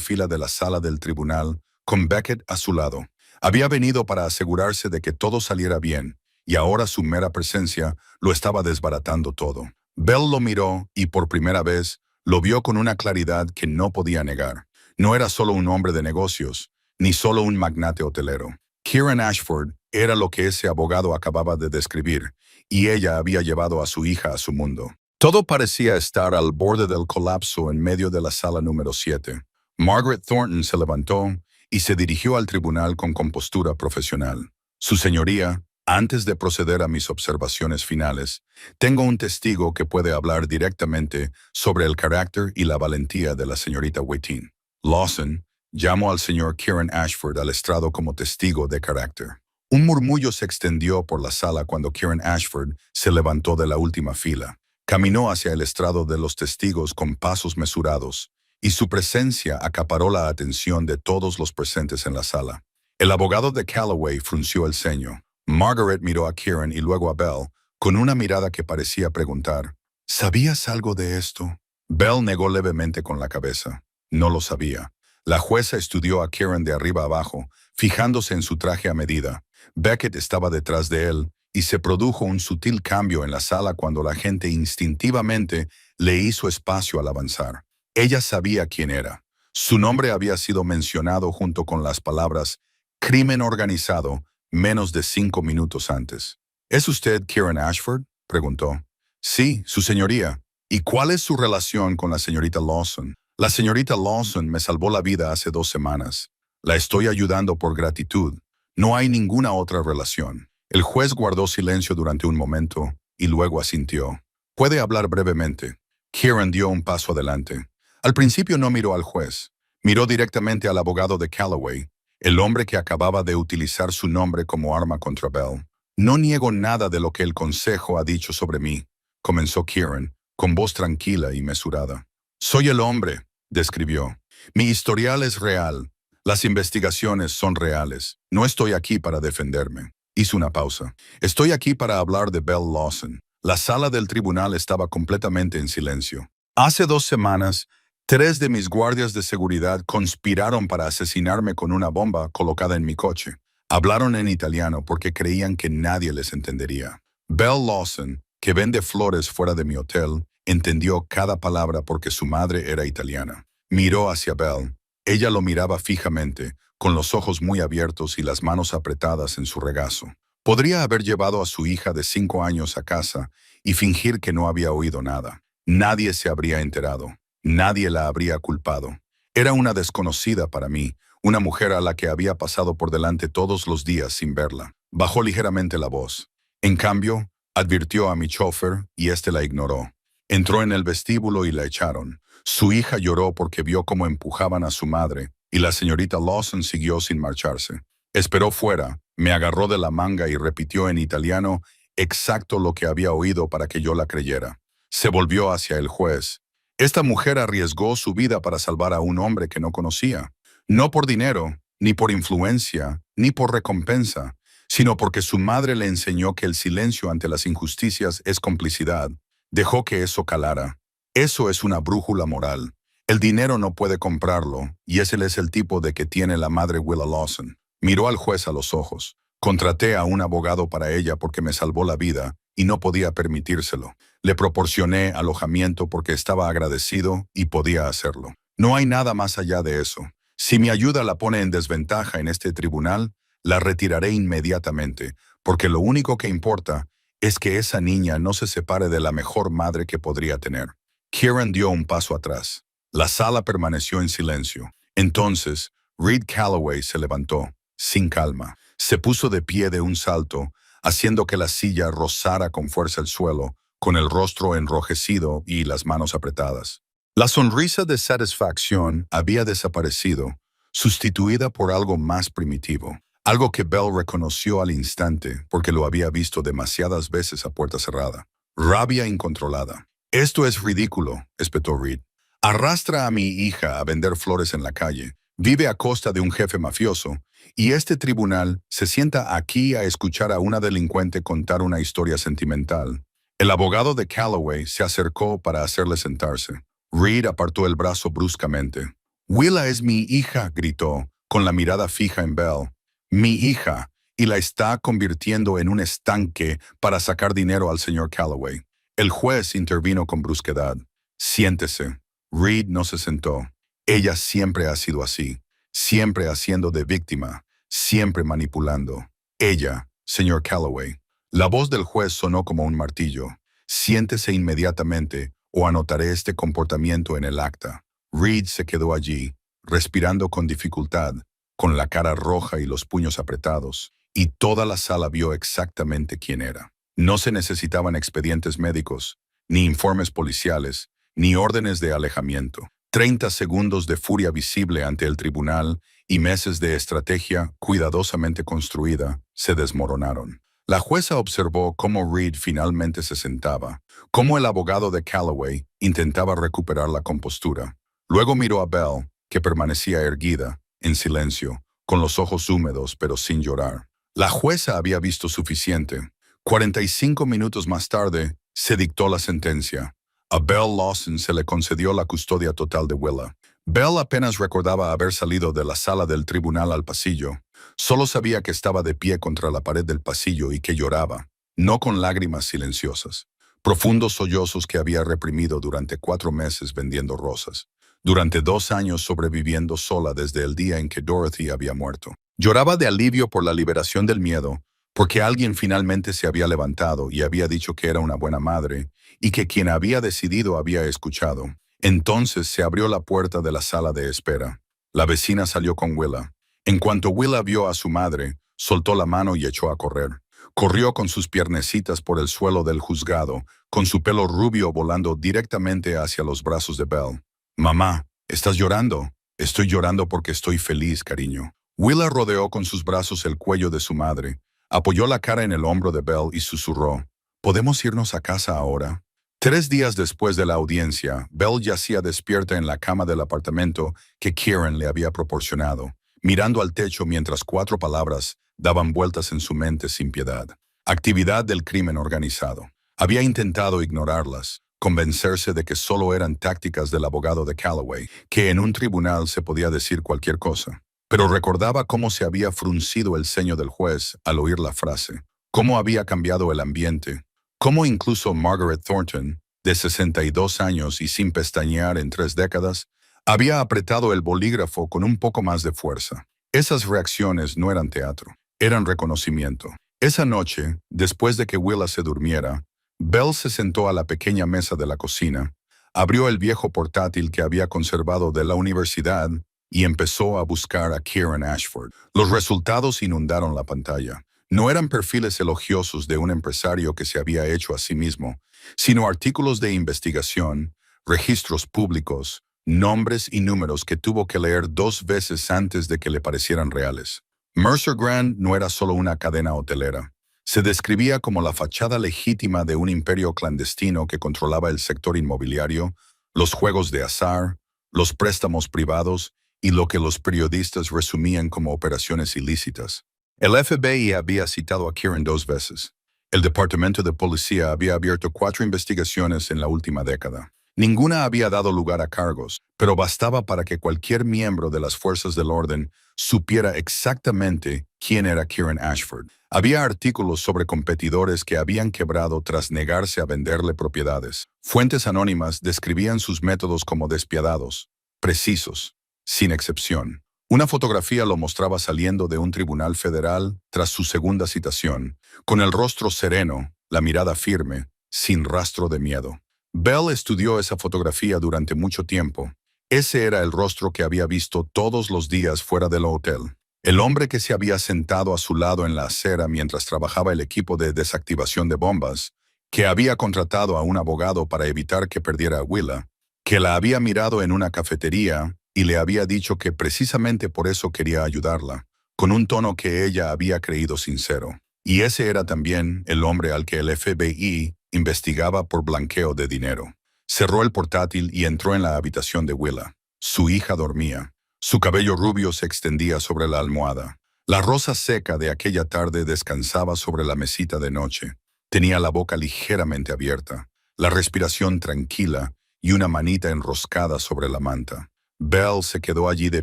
fila de la sala del tribunal, con Beckett a su lado. Había venido para asegurarse de que todo saliera bien, y ahora su mera presencia lo estaba desbaratando todo. Bell lo miró y por primera vez lo vio con una claridad que no podía negar. No era solo un hombre de negocios, ni solo un magnate hotelero. Kieran Ashford era lo que ese abogado acababa de describir, y ella había llevado a su hija a su mundo. Todo parecía estar al borde del colapso en medio de la sala número 7. Margaret Thornton se levantó y se dirigió al tribunal con compostura profesional. Su señoría, antes de proceder a mis observaciones finales, tengo un testigo que puede hablar directamente sobre el carácter y la valentía de la señorita Waitin. Lawson llamó al señor Kieran Ashford al estrado como testigo de carácter. Un murmullo se extendió por la sala cuando Kieran Ashford se levantó de la última fila. Caminó hacia el estrado de los testigos con pasos mesurados, y su presencia acaparó la atención de todos los presentes en la sala. El abogado de Calloway frunció el ceño. Margaret miró a Kieran y luego a Bell, con una mirada que parecía preguntar, ¿sabías algo de esto? Bell negó levemente con la cabeza. No lo sabía. La jueza estudió a Kieran de arriba abajo, fijándose en su traje a medida. Beckett estaba detrás de él, y se produjo un sutil cambio en la sala cuando la gente instintivamente le hizo espacio al avanzar. Ella sabía quién era. Su nombre había sido mencionado junto con las palabras «crimen organizado» menos de 5 minutos antes. ¿Es usted Kieran Ashford?, preguntó. Sí, su señoría. ¿Y cuál es su relación con la señorita Lawson? La señorita Lawson me salvó la vida hace 2 semanas. La estoy ayudando por gratitud. No hay ninguna otra relación. El juez guardó silencio durante un momento y luego asintió. Puede hablar brevemente. Kieran dio un paso adelante. Al principio no miró al juez. Miró directamente al abogado de Calloway, el hombre que acababa de utilizar su nombre como arma contra Bell. No niego nada de lo que el consejo ha dicho sobre mí, comenzó Kieran, con voz tranquila y mesurada. Soy el hombre, describió. Mi historial es real. Las investigaciones son reales. No estoy aquí para defenderme. Hizo una pausa. Estoy aquí para hablar de Bell Lawson. La sala del tribunal estaba completamente en silencio. Hace 2 semanas, 3 de mis guardias de seguridad conspiraron para asesinarme con una bomba colocada en mi coche. Hablaron en italiano porque creían que nadie les entendería. Bell Lawson, que vende flores fuera de mi hotel, entendió cada palabra porque su madre era italiana. Miró hacia Bell. Ella lo miraba fijamente, con los ojos muy abiertos y las manos apretadas en su regazo. Podría haber llevado a su hija de 5 años a casa y fingir que no había oído nada. Nadie se habría enterado. Nadie la habría culpado. Era una desconocida para mí, una mujer a la que había pasado por delante todos los días sin verla. Bajó ligeramente la voz. En cambio, advirtió a mi chofer y éste la ignoró. Entró en el vestíbulo y la echaron. Su hija lloró porque vio cómo empujaban a su madre, y la señorita Lawson siguió sin marcharse. Esperó fuera, me agarró de la manga y repitió en italiano exacto lo que había oído para que yo la creyera. Se volvió hacia el juez. Esta mujer arriesgó su vida para salvar a un hombre que no conocía. No por dinero, ni por influencia, ni por recompensa, sino porque su madre le enseñó que el silencio ante las injusticias es complicidad. Dejó que eso calara. Eso es una brújula moral. El dinero no puede comprarlo, y ese es el tipo de que tiene la madre Willa Lawson. Miró al juez a los ojos. Contraté a un abogado para ella porque me salvó la vida y no podía permitírselo. Le proporcioné alojamiento porque estaba agradecido y podía hacerlo. No hay nada más allá de eso. Si mi ayuda la pone en desventaja en este tribunal, la retiraré inmediatamente, porque lo único que importa es que esa niña no se separe de la mejor madre que podría tener. Kieran dio un paso atrás. La sala permaneció en silencio. Entonces, Reed Calloway se levantó, sin calma. Se puso de pie de un salto, haciendo que la silla rozara con fuerza el suelo, con el rostro enrojecido y las manos apretadas. La sonrisa de satisfacción había desaparecido, sustituida por algo más primitivo. algo que Bell reconoció al instante porque lo había visto demasiadas veces a puerta cerrada. Rabia incontrolada. «Esto es ridículo», espetó Reed. «Arrastra a mi hija a vender flores en la calle, vive a costa de un jefe mafioso, y este tribunal se sienta aquí a escuchar a una delincuente contar una historia sentimental». El abogado de Calloway se acercó para hacerle sentarse. Reed apartó el brazo bruscamente. «Willa es mi hija», gritó, con la mirada fija en Bell. «Mi hija, y la está convirtiendo en un estanque para sacar dinero al señor Calloway». El juez intervino con brusquedad. «Siéntese». Reed no se sentó. «Ella siempre ha sido así, siempre haciendo de víctima, siempre manipulando. Ella, señor Calloway». La voz del juez sonó como un martillo. «Siéntese inmediatamente o anotaré este comportamiento en el acta». Reed se quedó allí, respirando con dificultad, con la cara roja y los puños apretados, y toda la sala vio exactamente quién era. No se necesitaban expedientes médicos, ni informes policiales, ni órdenes de alejamiento. 30 segundos de furia visible ante el tribunal y meses de estrategia cuidadosamente construida se desmoronaron. La jueza observó cómo Reed finalmente se sentaba, cómo el abogado de Calloway intentaba recuperar la compostura. Luego miró a Bell, que permanecía erguida, en silencio, con los ojos húmedos pero sin llorar. La jueza había visto suficiente. 45 minutos más tarde, se dictó la sentencia. A Bell Lawson se le concedió la custodia total de Willa. Bell apenas recordaba haber salido de la sala del tribunal al pasillo. Solo sabía que estaba de pie contra la pared del pasillo y que lloraba, no con lágrimas silenciosas, profundos sollozos que había reprimido durante 4 meses vendiendo rosas, durante 2 años sobreviviendo sola desde el día en que Dorothy había muerto. Lloraba de alivio por la liberación del miedo, porque alguien finalmente se había levantado y había dicho que era una buena madre, y que quien había decidido había escuchado. Entonces se abrió la puerta de la sala de espera. La vecina salió con Willa. En cuanto Willa vio a su madre, soltó la mano y echó a correr. Corrió con sus piernecitas por el suelo del juzgado, con su pelo rubio volando directamente hacia los brazos de Bell. «Mamá, ¿estás llorando?» «Estoy llorando porque estoy feliz, cariño». Willa rodeó con sus brazos el cuello de su madre, apoyó la cara en el hombro de Bell y susurró: «¿Podemos irnos a casa ahora?». 3 días después de la audiencia, Bell yacía despierta en la cama del apartamento que Kieran le había proporcionado, mirando al techo mientras 4 palabras daban vueltas en su mente sin piedad. Actividad del crimen organizado. Había intentado ignorarlas, convencerse de que solo eran tácticas del abogado de Calloway, que en un tribunal se podía decir cualquier cosa. Pero recordaba cómo se había fruncido el ceño del juez al oír la frase, cómo había cambiado el ambiente, cómo incluso Margaret Thornton, de 62 años y sin pestañear en 3 décadas, había apretado el bolígrafo con un poco más de fuerza. Esas reacciones no eran teatro, eran reconocimiento. Esa noche, después de que Willa se durmiera, Bell se sentó a la pequeña mesa de la cocina, abrió el viejo portátil que había conservado de la universidad y empezó a buscar a Kieran Ashford. Los resultados inundaron la pantalla. No eran perfiles elogiosos de un empresario que se había hecho a sí mismo, sino artículos de investigación, registros públicos, nombres y números que tuvo que leer 2 veces antes de que le parecieran reales. Mercer Grand no era solo una cadena hotelera. Se describía como la fachada legítima de un imperio clandestino que controlaba el sector inmobiliario, los juegos de azar, los préstamos privados y lo que los periodistas resumían como operaciones ilícitas. El FBI había citado a Kieran 2 veces. El Departamento de Policía había abierto 4 investigaciones en la última década. Ninguna había dado lugar a cargos, pero bastaba para que cualquier miembro de las fuerzas del orden supiera exactamente quién era Kieran Ashford. Había artículos sobre competidores que habían quebrado tras negarse a venderle propiedades. Fuentes anónimas describían sus métodos como despiadados, precisos, sin excepción. Una fotografía lo mostraba saliendo de un tribunal federal tras su segunda citación, con el rostro sereno, la mirada firme, sin rastro de miedo. Bell estudió esa fotografía durante mucho tiempo. Ese era el rostro que había visto todos los días fuera del hotel. El hombre que se había sentado a su lado en la acera mientras trabajaba el equipo de desactivación de bombas, que había contratado a un abogado para evitar que perdiera a Willa, que la había mirado en una cafetería y le había dicho que precisamente por eso quería ayudarla, con un tono que ella había creído sincero. Y ese era también el hombre al que el FBI investigaba por blanqueo de dinero. Cerró el portátil y entró en la habitación de Willa. Su hija dormía. Su cabello rubio se extendía sobre la almohada. La rosa seca de aquella tarde descansaba sobre la mesita de noche. Tenía la boca ligeramente abierta, la respiración tranquila y una manita enroscada sobre la manta. Belle se quedó allí de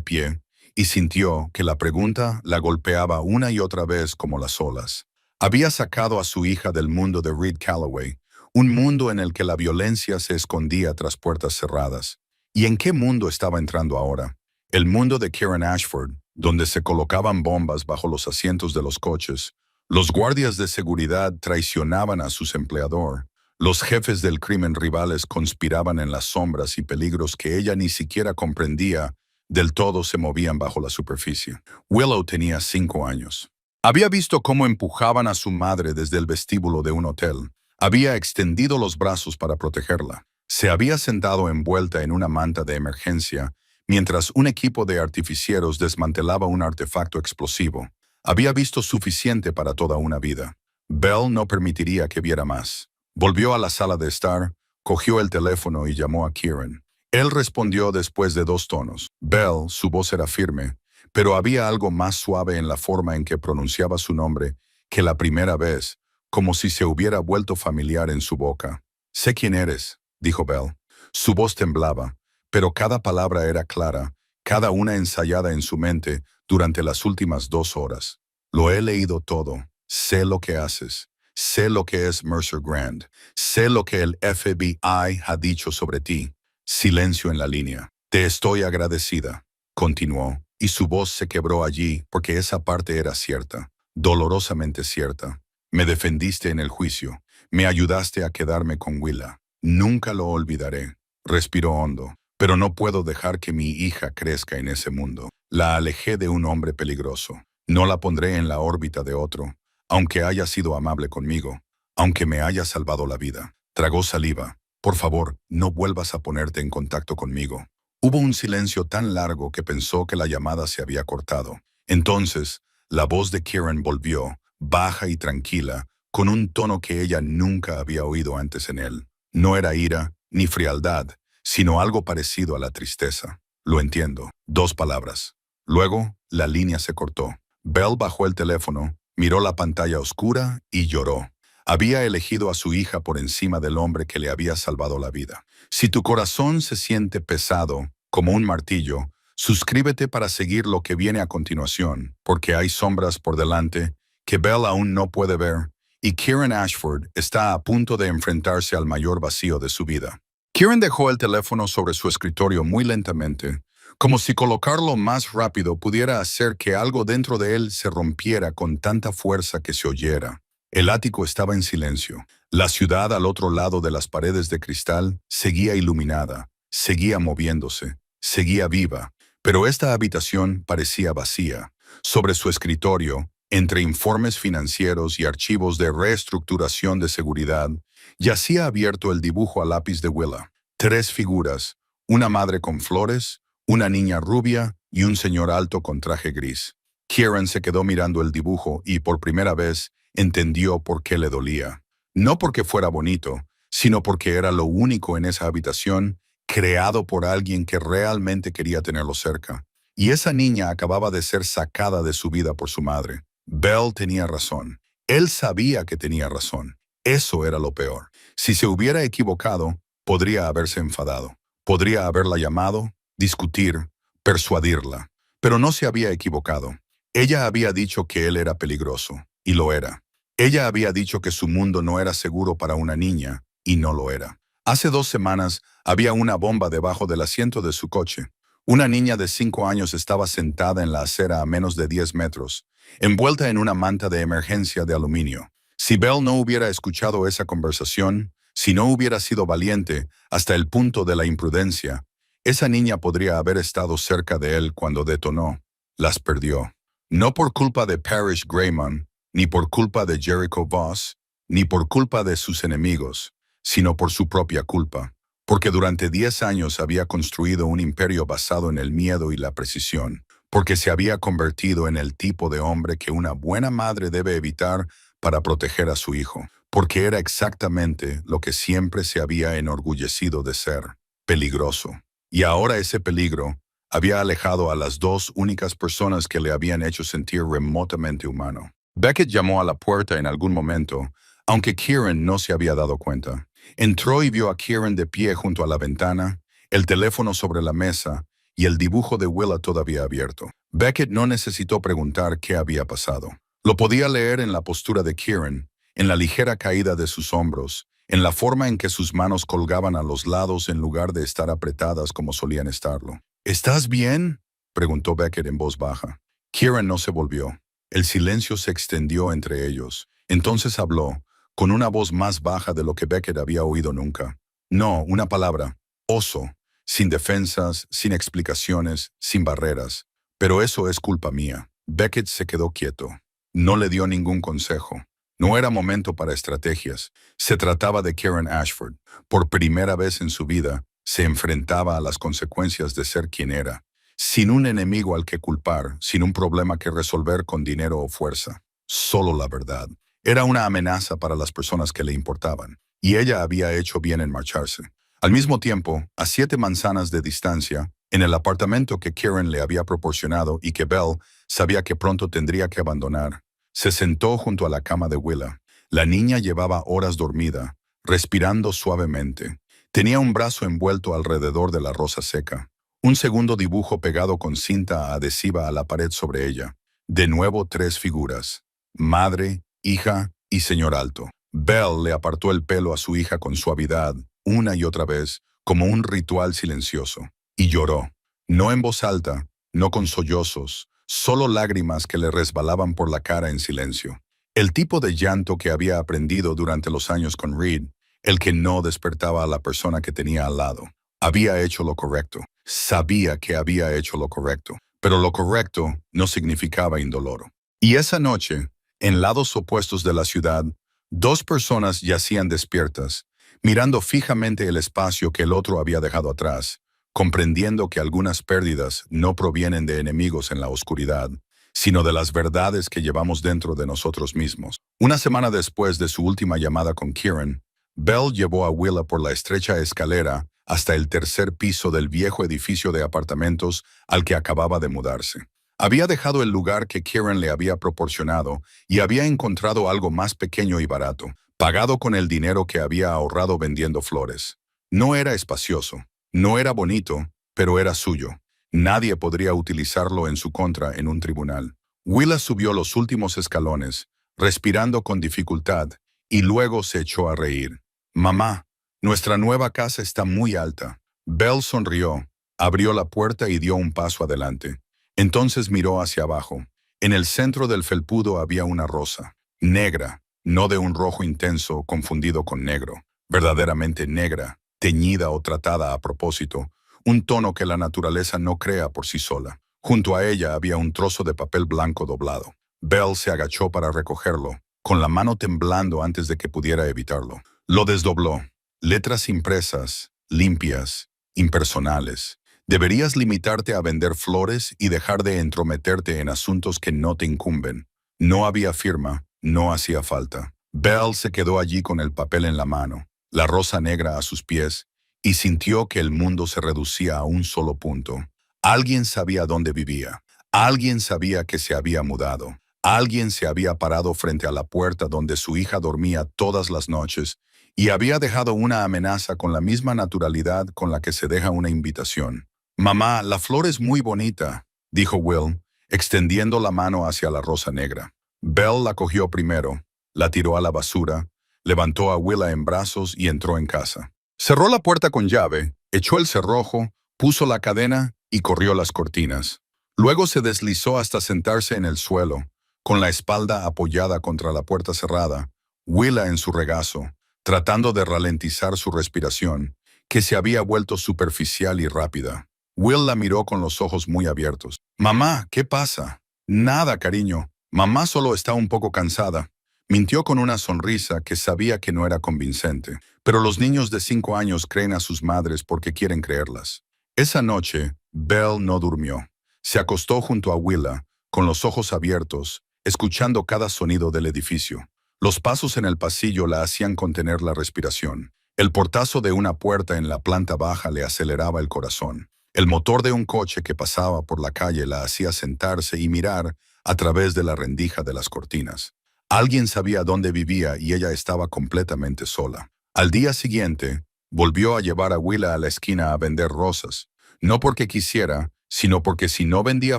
pie y sintió que la pregunta la golpeaba una y otra vez como las olas. Había sacado a su hija del mundo de Reed Calloway, un mundo en el que la violencia se escondía tras puertas cerradas. ¿Y en qué mundo estaba entrando ahora? El mundo de Karen Ashford, donde se colocaban bombas bajo los asientos de los coches. Los guardias de seguridad traicionaban a sus empleadores. Los jefes del crimen rivales conspiraban en las sombras y peligros que ella ni siquiera comprendía del todo se movían bajo la superficie. Willow tenía 5 años. Había visto cómo empujaban a su madre desde el vestíbulo de un hotel. Había extendido los brazos para protegerla. Se había sentado envuelta en una manta de emergencia mientras un equipo de artificieros desmantelaba un artefacto explosivo. Había visto suficiente para toda una vida. Belle no permitiría que viera más. Volvió a la sala de estar, cogió el teléfono y llamó a Kieran. Él respondió después de 2 tonos. Belle, su voz era firme, pero había algo más suave en la forma en que pronunciaba su nombre que la primera vez, como si se hubiera vuelto familiar en su boca. «Sé quién eres», dijo Belle. Su voz temblaba, pero cada palabra era clara, cada una ensayada en su mente durante las últimas 2 horas. «Lo he leído todo. Sé lo que haces. Sé lo que es Mercer Grand. Sé lo que el FBI ha dicho sobre ti». Silencio en la línea. «Te estoy agradecida», continuó, y su voz se quebró allí porque esa parte era cierta, dolorosamente cierta. «Me defendiste en el juicio. Me ayudaste a quedarme con Willa. Nunca lo olvidaré». Respiró hondo. «Pero no puedo dejar que mi hija crezca en ese mundo. La alejé de un hombre peligroso. No la pondré en la órbita de otro, aunque haya sido amable conmigo, aunque me haya salvado la vida». Tragó saliva. «Por favor, no vuelvas a ponerte en contacto conmigo». Hubo un silencio tan largo que pensó que la llamada se había cortado. Entonces, la voz de Kieran volvió, baja y tranquila, con un tono que ella nunca había oído antes en él. No era ira, ni frialdad, sino algo parecido a la tristeza. «Lo entiendo». 2 palabras. Luego, la línea se cortó. Belle bajó el teléfono, miró la pantalla oscura y lloró. Había elegido a su hija por encima del hombre que le había salvado la vida. Si tu corazón se siente pesado, como un martillo, suscríbete para seguir lo que viene a continuación, porque hay sombras por delante que Belle aún no puede ver, y Kieran Ashford está a punto de enfrentarse al mayor vacío de su vida. Kieran dejó el teléfono sobre su escritorio muy lentamente, como si colocarlo más rápido pudiera hacer que algo dentro de él se rompiera con tanta fuerza que se oyera. El ático estaba en silencio. La ciudad al otro lado de las paredes de cristal seguía iluminada, seguía moviéndose, seguía viva, pero esta habitación parecía vacía. Sobre su escritorio, entre informes financieros y archivos de reestructuración de seguridad, yacía abierto el dibujo a lápiz de Willa. 3 figuras, una madre con flores, una niña rubia y un señor alto con traje gris. Kieran se quedó mirando el dibujo y, por primera vez, entendió por qué le dolía. No porque fuera bonito, sino porque era lo único en esa habitación creado por alguien que realmente quería tenerlo cerca. Y esa niña acababa de ser sacada de su vida por su madre. Belle tenía razón. Él sabía que tenía razón. Eso era lo peor. Si se hubiera equivocado, podría haberse enfadado. Podría haberla llamado, discutir, persuadirla. Pero no se había equivocado. Ella había dicho que él era peligroso, y lo era. Ella había dicho que su mundo no era seguro para una niña, y no lo era. Hace 2 semanas había una bomba debajo del asiento de su coche. Una niña de 5 años estaba sentada en la acera a menos de 10 metros, envuelta en una manta de emergencia de aluminio. Si Belle no hubiera escuchado esa conversación, si no hubiera sido valiente hasta el punto de la imprudencia, esa niña podría haber estado cerca de él cuando detonó. Las perdió. No por culpa de Parrish Graymon, ni por culpa de Jericho Voss, ni por culpa de sus enemigos, sino por su propia culpa, porque durante 10 años había construido un imperio basado en el miedo y la precisión. porque se había convertido en el tipo de hombre que una buena madre debe evitar para proteger a su hijo, porque era exactamente lo que siempre se había enorgullecido de ser, peligroso. Y ahora ese peligro había alejado a las dos únicas personas que le habían hecho sentir remotamente humano. Beckett llamó a la puerta en algún momento, aunque Kieran no se había dado cuenta. Entró y vio a Kieran de pie junto a la ventana, el teléfono sobre la mesa y el dibujo de Willa todavía abierto. Beckett no necesitó preguntar qué había pasado. Lo podía leer en la postura de Kieran, en la ligera caída de sus hombros, en la forma en que sus manos colgaban a los lados en lugar de estar apretadas como solían estarlo. ¿Estás bien?, preguntó Beckett en voz baja. Kieran no se volvió. El silencio se extendió entre ellos. Entonces habló, con una voz más baja de lo que Beckett había oído nunca. No, una palabra. Oso. Sin defensas, sin explicaciones, sin barreras. Pero eso es culpa mía. Beckett se quedó quieto. No le dio ningún consejo. No era momento para estrategias. Se trataba de Kieran Ashford. Por primera vez en su vida, se enfrentaba a las consecuencias de ser quien era, sin un enemigo al que culpar, sin un problema que resolver con dinero o fuerza. Solo la verdad. Era una amenaza para las personas que le importaban, y ella había hecho bien en marcharse. Al mismo tiempo, a 7 manzanas de distancia, en el apartamento que Kieran le había proporcionado y que Belle sabía que pronto tendría que abandonar, se sentó junto a la cama de Willa. La niña llevaba horas dormida, respirando suavemente. Tenía un brazo envuelto alrededor de la rosa seca. Un segundo dibujo pegado con cinta adhesiva a la pared sobre ella. De nuevo 3 figuras. Madre, hija y señor alto. Belle le apartó el pelo a su hija con suavidad, una y otra vez, como un ritual silencioso. Y lloró. No en voz alta, no con sollozos, solo lágrimas que le resbalaban por la cara en silencio. El tipo de llanto que había aprendido durante los años con Reed, el que no despertaba a la persona que tenía al lado. Había hecho lo correcto. Sabía que había hecho lo correcto. Pero lo correcto no significaba indoloro. Y esa noche, en lados opuestos de la ciudad, 2 personas yacían despiertas, mirando fijamente el espacio que el otro había dejado atrás, comprendiendo que algunas pérdidas no provienen de enemigos en la oscuridad, sino de las verdades que llevamos dentro de nosotros mismos. Una semana después de su última llamada con Kieran, Belle llevó a Willa por la estrecha escalera hasta el 3er piso del viejo edificio de apartamentos al que acababa de mudarse. Había dejado el lugar que Kieran le había proporcionado y había encontrado algo más pequeño y barato, pagado con el dinero que había ahorrado vendiendo flores. No era espacioso, no era bonito, pero era suyo. Nadie podría utilizarlo en su contra en un tribunal. Willa subió los últimos escalones, respirando con dificultad, y luego se echó a reír. «Mamá, nuestra nueva casa está muy alta». Belle sonrió, abrió la puerta y dio un paso adelante. Entonces miró hacia abajo. En el centro del felpudo había una rosa, negra, no de un rojo intenso confundido con negro, verdaderamente negra, teñida o tratada a propósito, un tono que la naturaleza no crea por sí sola. Junto a ella había un trozo de papel blanco doblado. Belle se agachó para recogerlo, con la mano temblando antes de que pudiera evitarlo. Lo desdobló. Letras impresas, limpias, impersonales. Deberías limitarte a vender flores y dejar de entrometerte en asuntos que no te incumben. No había firma, no hacía falta. Belle se quedó allí con el papel en la mano, la rosa negra a sus pies, y sintió que el mundo se reducía a un solo punto. Alguien sabía dónde vivía. Alguien sabía que se había mudado. Alguien se había parado frente a la puerta donde su hija dormía todas las noches y había dejado una amenaza con la misma naturalidad con la que se deja una invitación. «Mamá, la flor es muy bonita», dijo Will, extendiendo la mano hacia la rosa negra. Belle la cogió primero, la tiró a la basura, levantó a Willa en brazos y entró en casa. Cerró la puerta con llave, echó el cerrojo, puso la cadena y corrió las cortinas. Luego se deslizó hasta sentarse en el suelo, con la espalda apoyada contra la puerta cerrada, Willa en su regazo, tratando de ralentizar su respiración, que se había vuelto superficial y rápida. Will la miró con los ojos muy abiertos. «Mamá, ¿qué pasa?» «Nada, cariño. Mamá solo está un poco cansada». Mintió con una sonrisa que sabía que no era convincente, pero los niños de 5 años creen a sus madres porque quieren creerlas. Esa noche, Belle no durmió. Se acostó junto a Willa, con los ojos abiertos, escuchando cada sonido del edificio. Los pasos en el pasillo la hacían contener la respiración. El portazo de una puerta en la planta baja le aceleraba el corazón. El motor de un coche que pasaba por la calle la hacía sentarse y mirar a través de la rendija de las cortinas. Alguien sabía dónde vivía y ella estaba completamente sola. Al día siguiente, volvió a llevar a Willa a la esquina a vender rosas. No porque quisiera, sino porque si no vendía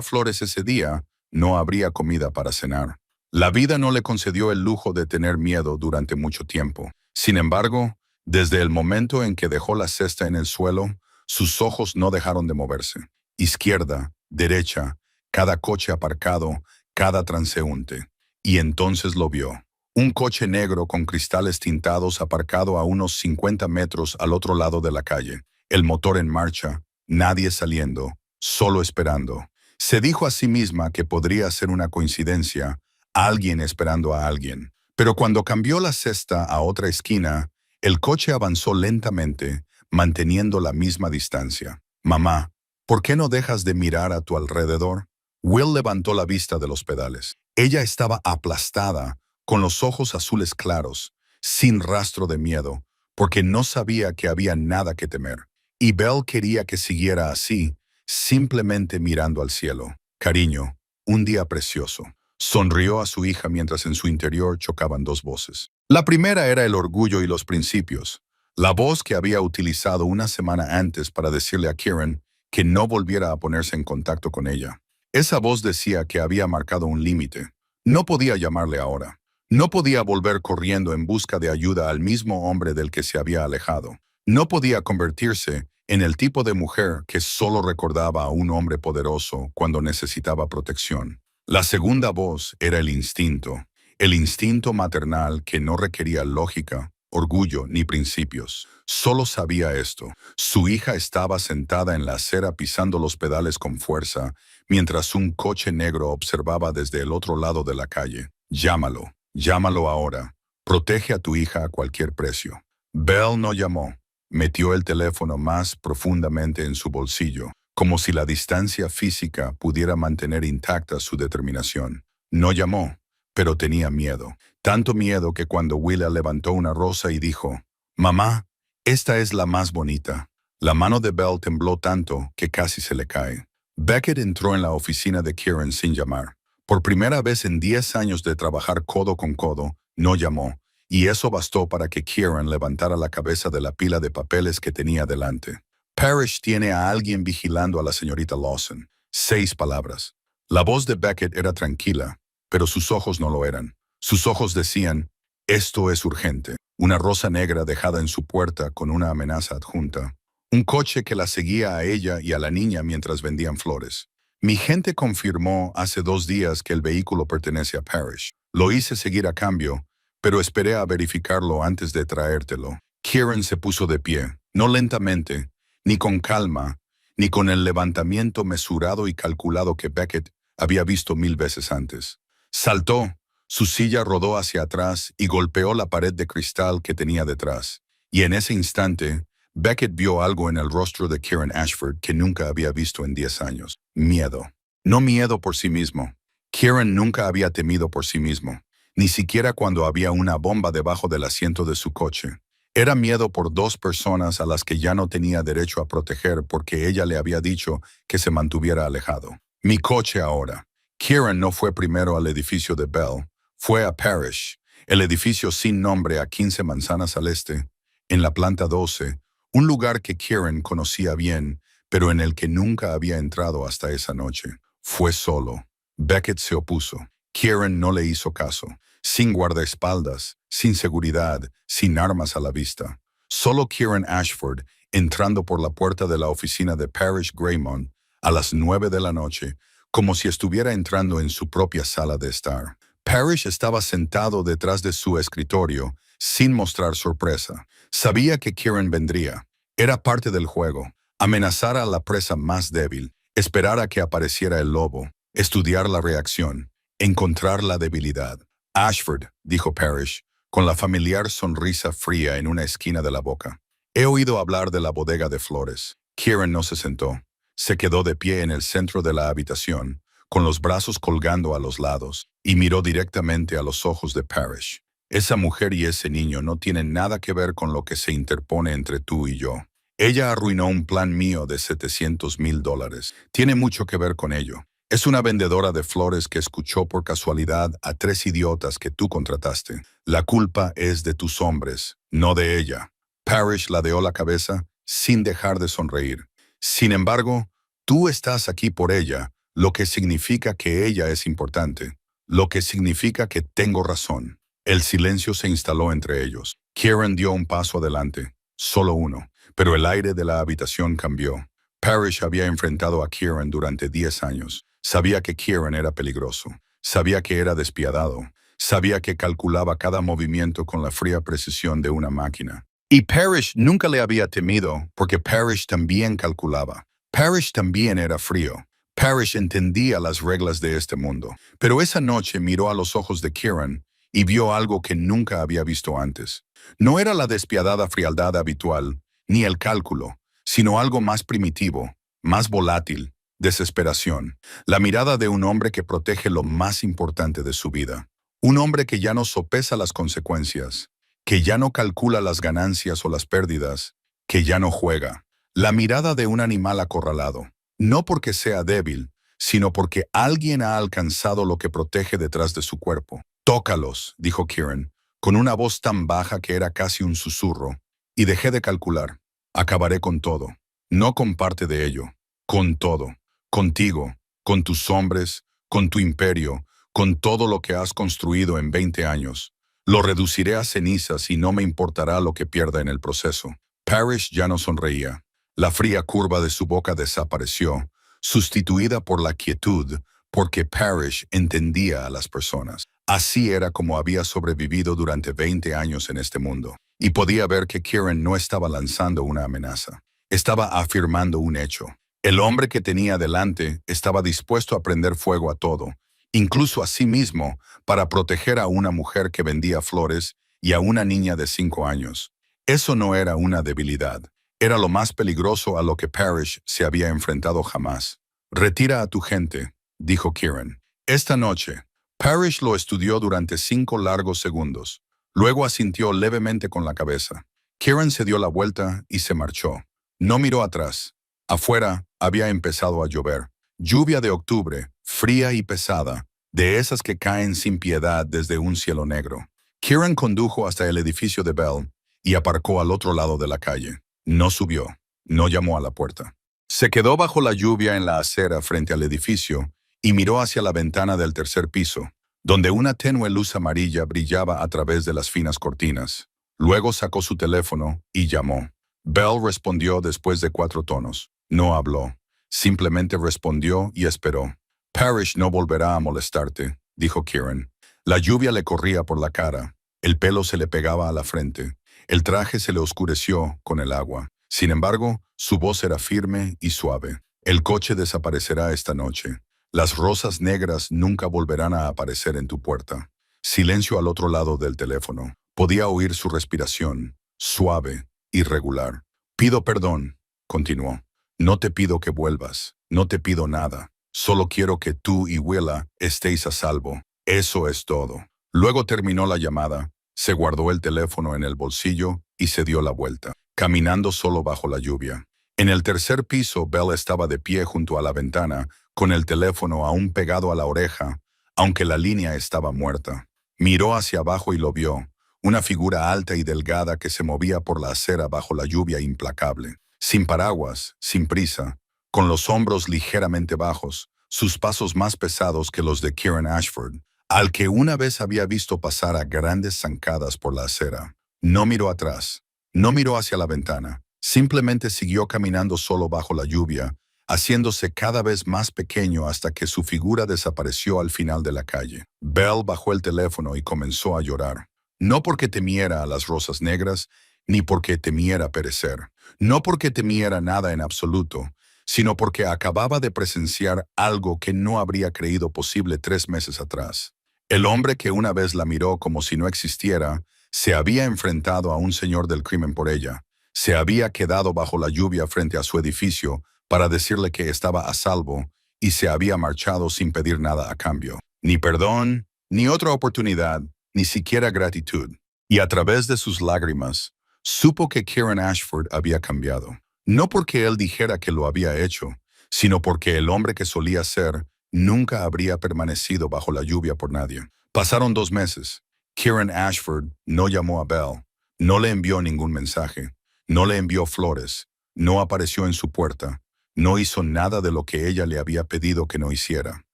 flores ese día, no habría comida para cenar. La vida no le concedió el lujo de tener miedo durante mucho tiempo. Sin embargo, desde el momento en que dejó la cesta en el suelo, sus ojos no dejaron de moverse. Izquierda, derecha, cada coche aparcado, cada transeúnte. Y entonces lo vio. Un coche negro con cristales tintados aparcado a unos 50 metros al otro lado de la calle. El motor en marcha, nadie saliendo, solo esperando. Se dijo a sí misma que podría ser una coincidencia, alguien esperando a alguien. Pero cuando cambió la cesta a otra esquina, el coche avanzó lentamente, manteniendo la misma distancia. Mamá, ¿por qué no dejas de mirar a tu alrededor? Will levantó la vista de los pedales. Ella estaba aplastada, con los ojos azules claros, sin rastro de miedo, porque no sabía que había nada que temer. Y Belle quería que siguiera así, simplemente mirando al cielo. Cariño, un día precioso. Sonrió a su hija mientras en su interior chocaban dos voces. La primera era el orgullo y los principios. La voz que había utilizado una semana antes para decirle a Kieran que no volviera a ponerse en contacto con ella. Esa voz decía que había marcado un límite. No podía llamarle ahora. No podía volver corriendo en busca de ayuda al mismo hombre del que se había alejado. No podía convertirse en el tipo de mujer que solo recordaba a un hombre poderoso cuando necesitaba protección. La segunda voz era el instinto maternal que no requería lógica, orgullo ni principios. Solo sabía esto. Su hija estaba sentada en la acera pisando los pedales con fuerza, mientras un coche negro observaba desde el otro lado de la calle. Llámalo. Llámalo ahora. Protege a tu hija a cualquier precio. Belle no llamó. Metió el teléfono más profundamente en su bolsillo, como si la distancia física pudiera mantener intacta su determinación. No llamó, pero tenía miedo. Tanto miedo que cuando Willa levantó una rosa y dijo, «Mamá, esta es la más bonita». La mano de Belle tembló tanto que casi se le cae. Beckett entró en la oficina de Kieran sin llamar. Por primera vez en 10 años de trabajar codo con codo, no llamó, y eso bastó para que Kieran levantara la cabeza de la pila de papeles que tenía delante. Parrish tiene a alguien vigilando a la señorita Lawson. 6 palabras. La voz de Beckett era tranquila, pero sus ojos no lo eran. Sus ojos decían, esto es urgente. Una rosa negra dejada en su puerta con una amenaza adjunta. Un coche que la seguía a ella y a la niña mientras vendían flores. Mi gente confirmó hace 2 días que el vehículo pertenece a Parrish. Lo hice seguir a cambio, pero esperé a verificarlo antes de traértelo. Kieran se puso de pie, no lentamente, ni con calma, ni con el levantamiento mesurado y calculado que Beckett había visto 1000 veces antes. Saltó, su silla rodó hacia atrás y golpeó la pared de cristal que tenía detrás. Y en ese instante, Beckett vio algo en el rostro de Kieran Ashford que nunca había visto en 10 años. Miedo. No miedo por sí mismo. Kieran nunca había temido por sí mismo, ni siquiera cuando había una bomba debajo del asiento de su coche. Era miedo por 2 personas a las que ya no tenía derecho a proteger porque ella le había dicho que se mantuviera alejado. Mi coche ahora. Kieran no fue primero al edificio de Belle, fue a Parrish, el edificio sin nombre a 15 manzanas al este, en la planta 12, un lugar que Kieran conocía bien, pero en el que nunca había entrado hasta esa noche. Fue solo. Beckett se opuso. Kieran no le hizo caso. Sin guardaespaldas, sin seguridad, sin armas a la vista. Solo Kieran Ashford, entrando por la puerta de la oficina de Parrish Greymont a las 9 de la noche, como si estuviera entrando en su propia sala de estar. Parrish estaba sentado detrás de su escritorio, sin mostrar sorpresa. Sabía que Kieran vendría. Era parte del juego. Amenazar a la presa más débil, esperar a que apareciera el lobo, estudiar la reacción, encontrar la debilidad. Ashford, dijo Parrish, con la familiar sonrisa fría en una esquina de la boca. He oído hablar de la bodega de flores. Kieran no se sentó. Se quedó de pie en el centro de la habitación, con los brazos colgando a los lados, y miró directamente a los ojos de Parrish. Esa mujer y ese niño no tienen nada que ver con lo que se interpone entre tú y yo. Ella arruinó un plan mío de $700,000. Tiene mucho que ver con ello. Es una vendedora de flores que escuchó por casualidad a 3 idiotas que tú contrataste. La culpa es de tus hombres, no de ella. Parrish ladeó la cabeza sin dejar de sonreír. Sin embargo, tú estás aquí por ella, lo que significa que ella es importante, lo que significa que tengo razón. El silencio se instaló entre ellos. Kieran dio un paso adelante, solo uno, pero el aire de la habitación cambió. Parrish había enfrentado a Kieran durante 10 años. Sabía que Kieran era peligroso. Sabía que era despiadado. Sabía que calculaba cada movimiento con la fría precisión de una máquina. Y Parrish nunca le había temido porque Parrish también calculaba. Parrish también era frío. Parrish entendía las reglas de este mundo. Pero esa noche miró a los ojos de Kieran y vio algo que nunca había visto antes. No era la despiadada frialdad habitual, ni el cálculo, sino algo más primitivo, más volátil, desesperación. La mirada de un hombre que protege lo más importante de su vida. Un hombre que ya no sopesa las consecuencias, que ya no calcula las ganancias o las pérdidas, que ya no juega. La mirada de un animal acorralado, no porque sea débil, sino porque alguien ha alcanzado lo que protege detrás de su cuerpo. «Tócalos», dijo Kieran, con una voz tan baja que era casi un susurro, y dejé de calcular. Acabaré con todo. No con parte de ello, con todo. Contigo, con tus hombres, con tu imperio, con todo lo que has construido en 20 años. Lo reduciré a cenizas y no me importará lo que pierda en el proceso. Parrish ya no sonreía. La fría curva de su boca desapareció, sustituida por la quietud, porque Parrish entendía a las personas. Así era como había sobrevivido durante 20 años en este mundo. Y podía ver que Kieran no estaba lanzando una amenaza. Estaba afirmando un hecho. El hombre que tenía delante estaba dispuesto a prender fuego a todo, incluso a sí mismo, para proteger a una mujer que vendía flores y a una niña de 5 años. Eso no era una debilidad. Era lo más peligroso a lo que Parrish se había enfrentado jamás. «Retira a tu gente», dijo Kieran. Esta noche, Parrish lo estudió durante 5 largos segundos. Luego asintió levemente con la cabeza. Kieran se dio la vuelta y se marchó. No miró atrás. Afuera había empezado a llover. Lluvia de octubre, fría y pesada, de esas que caen sin piedad desde un cielo negro. Kieran condujo hasta el edificio de Bell y aparcó al otro lado de la calle. No subió. No llamó a la puerta. Se quedó bajo la lluvia en la acera frente al edificio y miró hacia la ventana del tercer piso, donde una tenue luz amarilla brillaba a través de las finas cortinas. Luego sacó su teléfono y llamó. Bell respondió después de 4 tonos. No habló. Simplemente respondió y esperó. «Parrish no volverá a molestarte», dijo Kieran. La lluvia le corría por la cara. El pelo se le pegaba a la frente. El traje se le oscureció con el agua. Sin embargo, su voz era firme y suave. «El coche desaparecerá esta noche. Las rosas negras nunca volverán a aparecer en tu puerta». Silencio al otro lado del teléfono. Podía oír su respiración, suave, irregular. «Pido perdón», continuó. «No te pido que vuelvas. No te pido nada. Solo quiero que tú y Willa estéis a salvo. Eso es todo». Luego terminó la llamada, se guardó el teléfono en el bolsillo y se dio la vuelta, caminando solo bajo la lluvia. En el tercer piso, Bell estaba de pie junto a la ventana, con el teléfono aún pegado a la oreja, aunque la línea estaba muerta. Miró hacia abajo y lo vio, una figura alta y delgada que se movía por la acera bajo la lluvia implacable. Sin paraguas, sin prisa, con los hombros ligeramente bajos, sus pasos más pesados que los de Kieran Ashford, al que una vez había visto pasar a grandes zancadas por la acera. No miró atrás, no miró hacia la ventana, simplemente siguió caminando solo bajo la lluvia, haciéndose cada vez más pequeño hasta que su figura desapareció al final de la calle. Bell bajó el teléfono y comenzó a llorar. No porque temiera a las rosas negras, ni porque temiera perecer. No porque temiera nada en absoluto, sino porque acababa de presenciar algo que no habría creído posible 3 meses atrás. El hombre que una vez la miró como si no existiera, se había enfrentado a un señor del crimen por ella. Se había quedado bajo la lluvia frente a su edificio para decirle que estaba a salvo y se había marchado sin pedir nada a cambio. Ni perdón, ni otra oportunidad, ni siquiera gratitud. Y a través de sus lágrimas, supo que Kieran Ashford había cambiado. No porque él dijera que lo había hecho, sino porque el hombre que solía ser nunca habría permanecido bajo la lluvia por nadie. Pasaron 2 meses. Kieran Ashford no llamó a Belle, no le envió ningún mensaje, no le envió flores, no apareció en su puerta, no hizo nada de lo que ella le había pedido que no hiciera.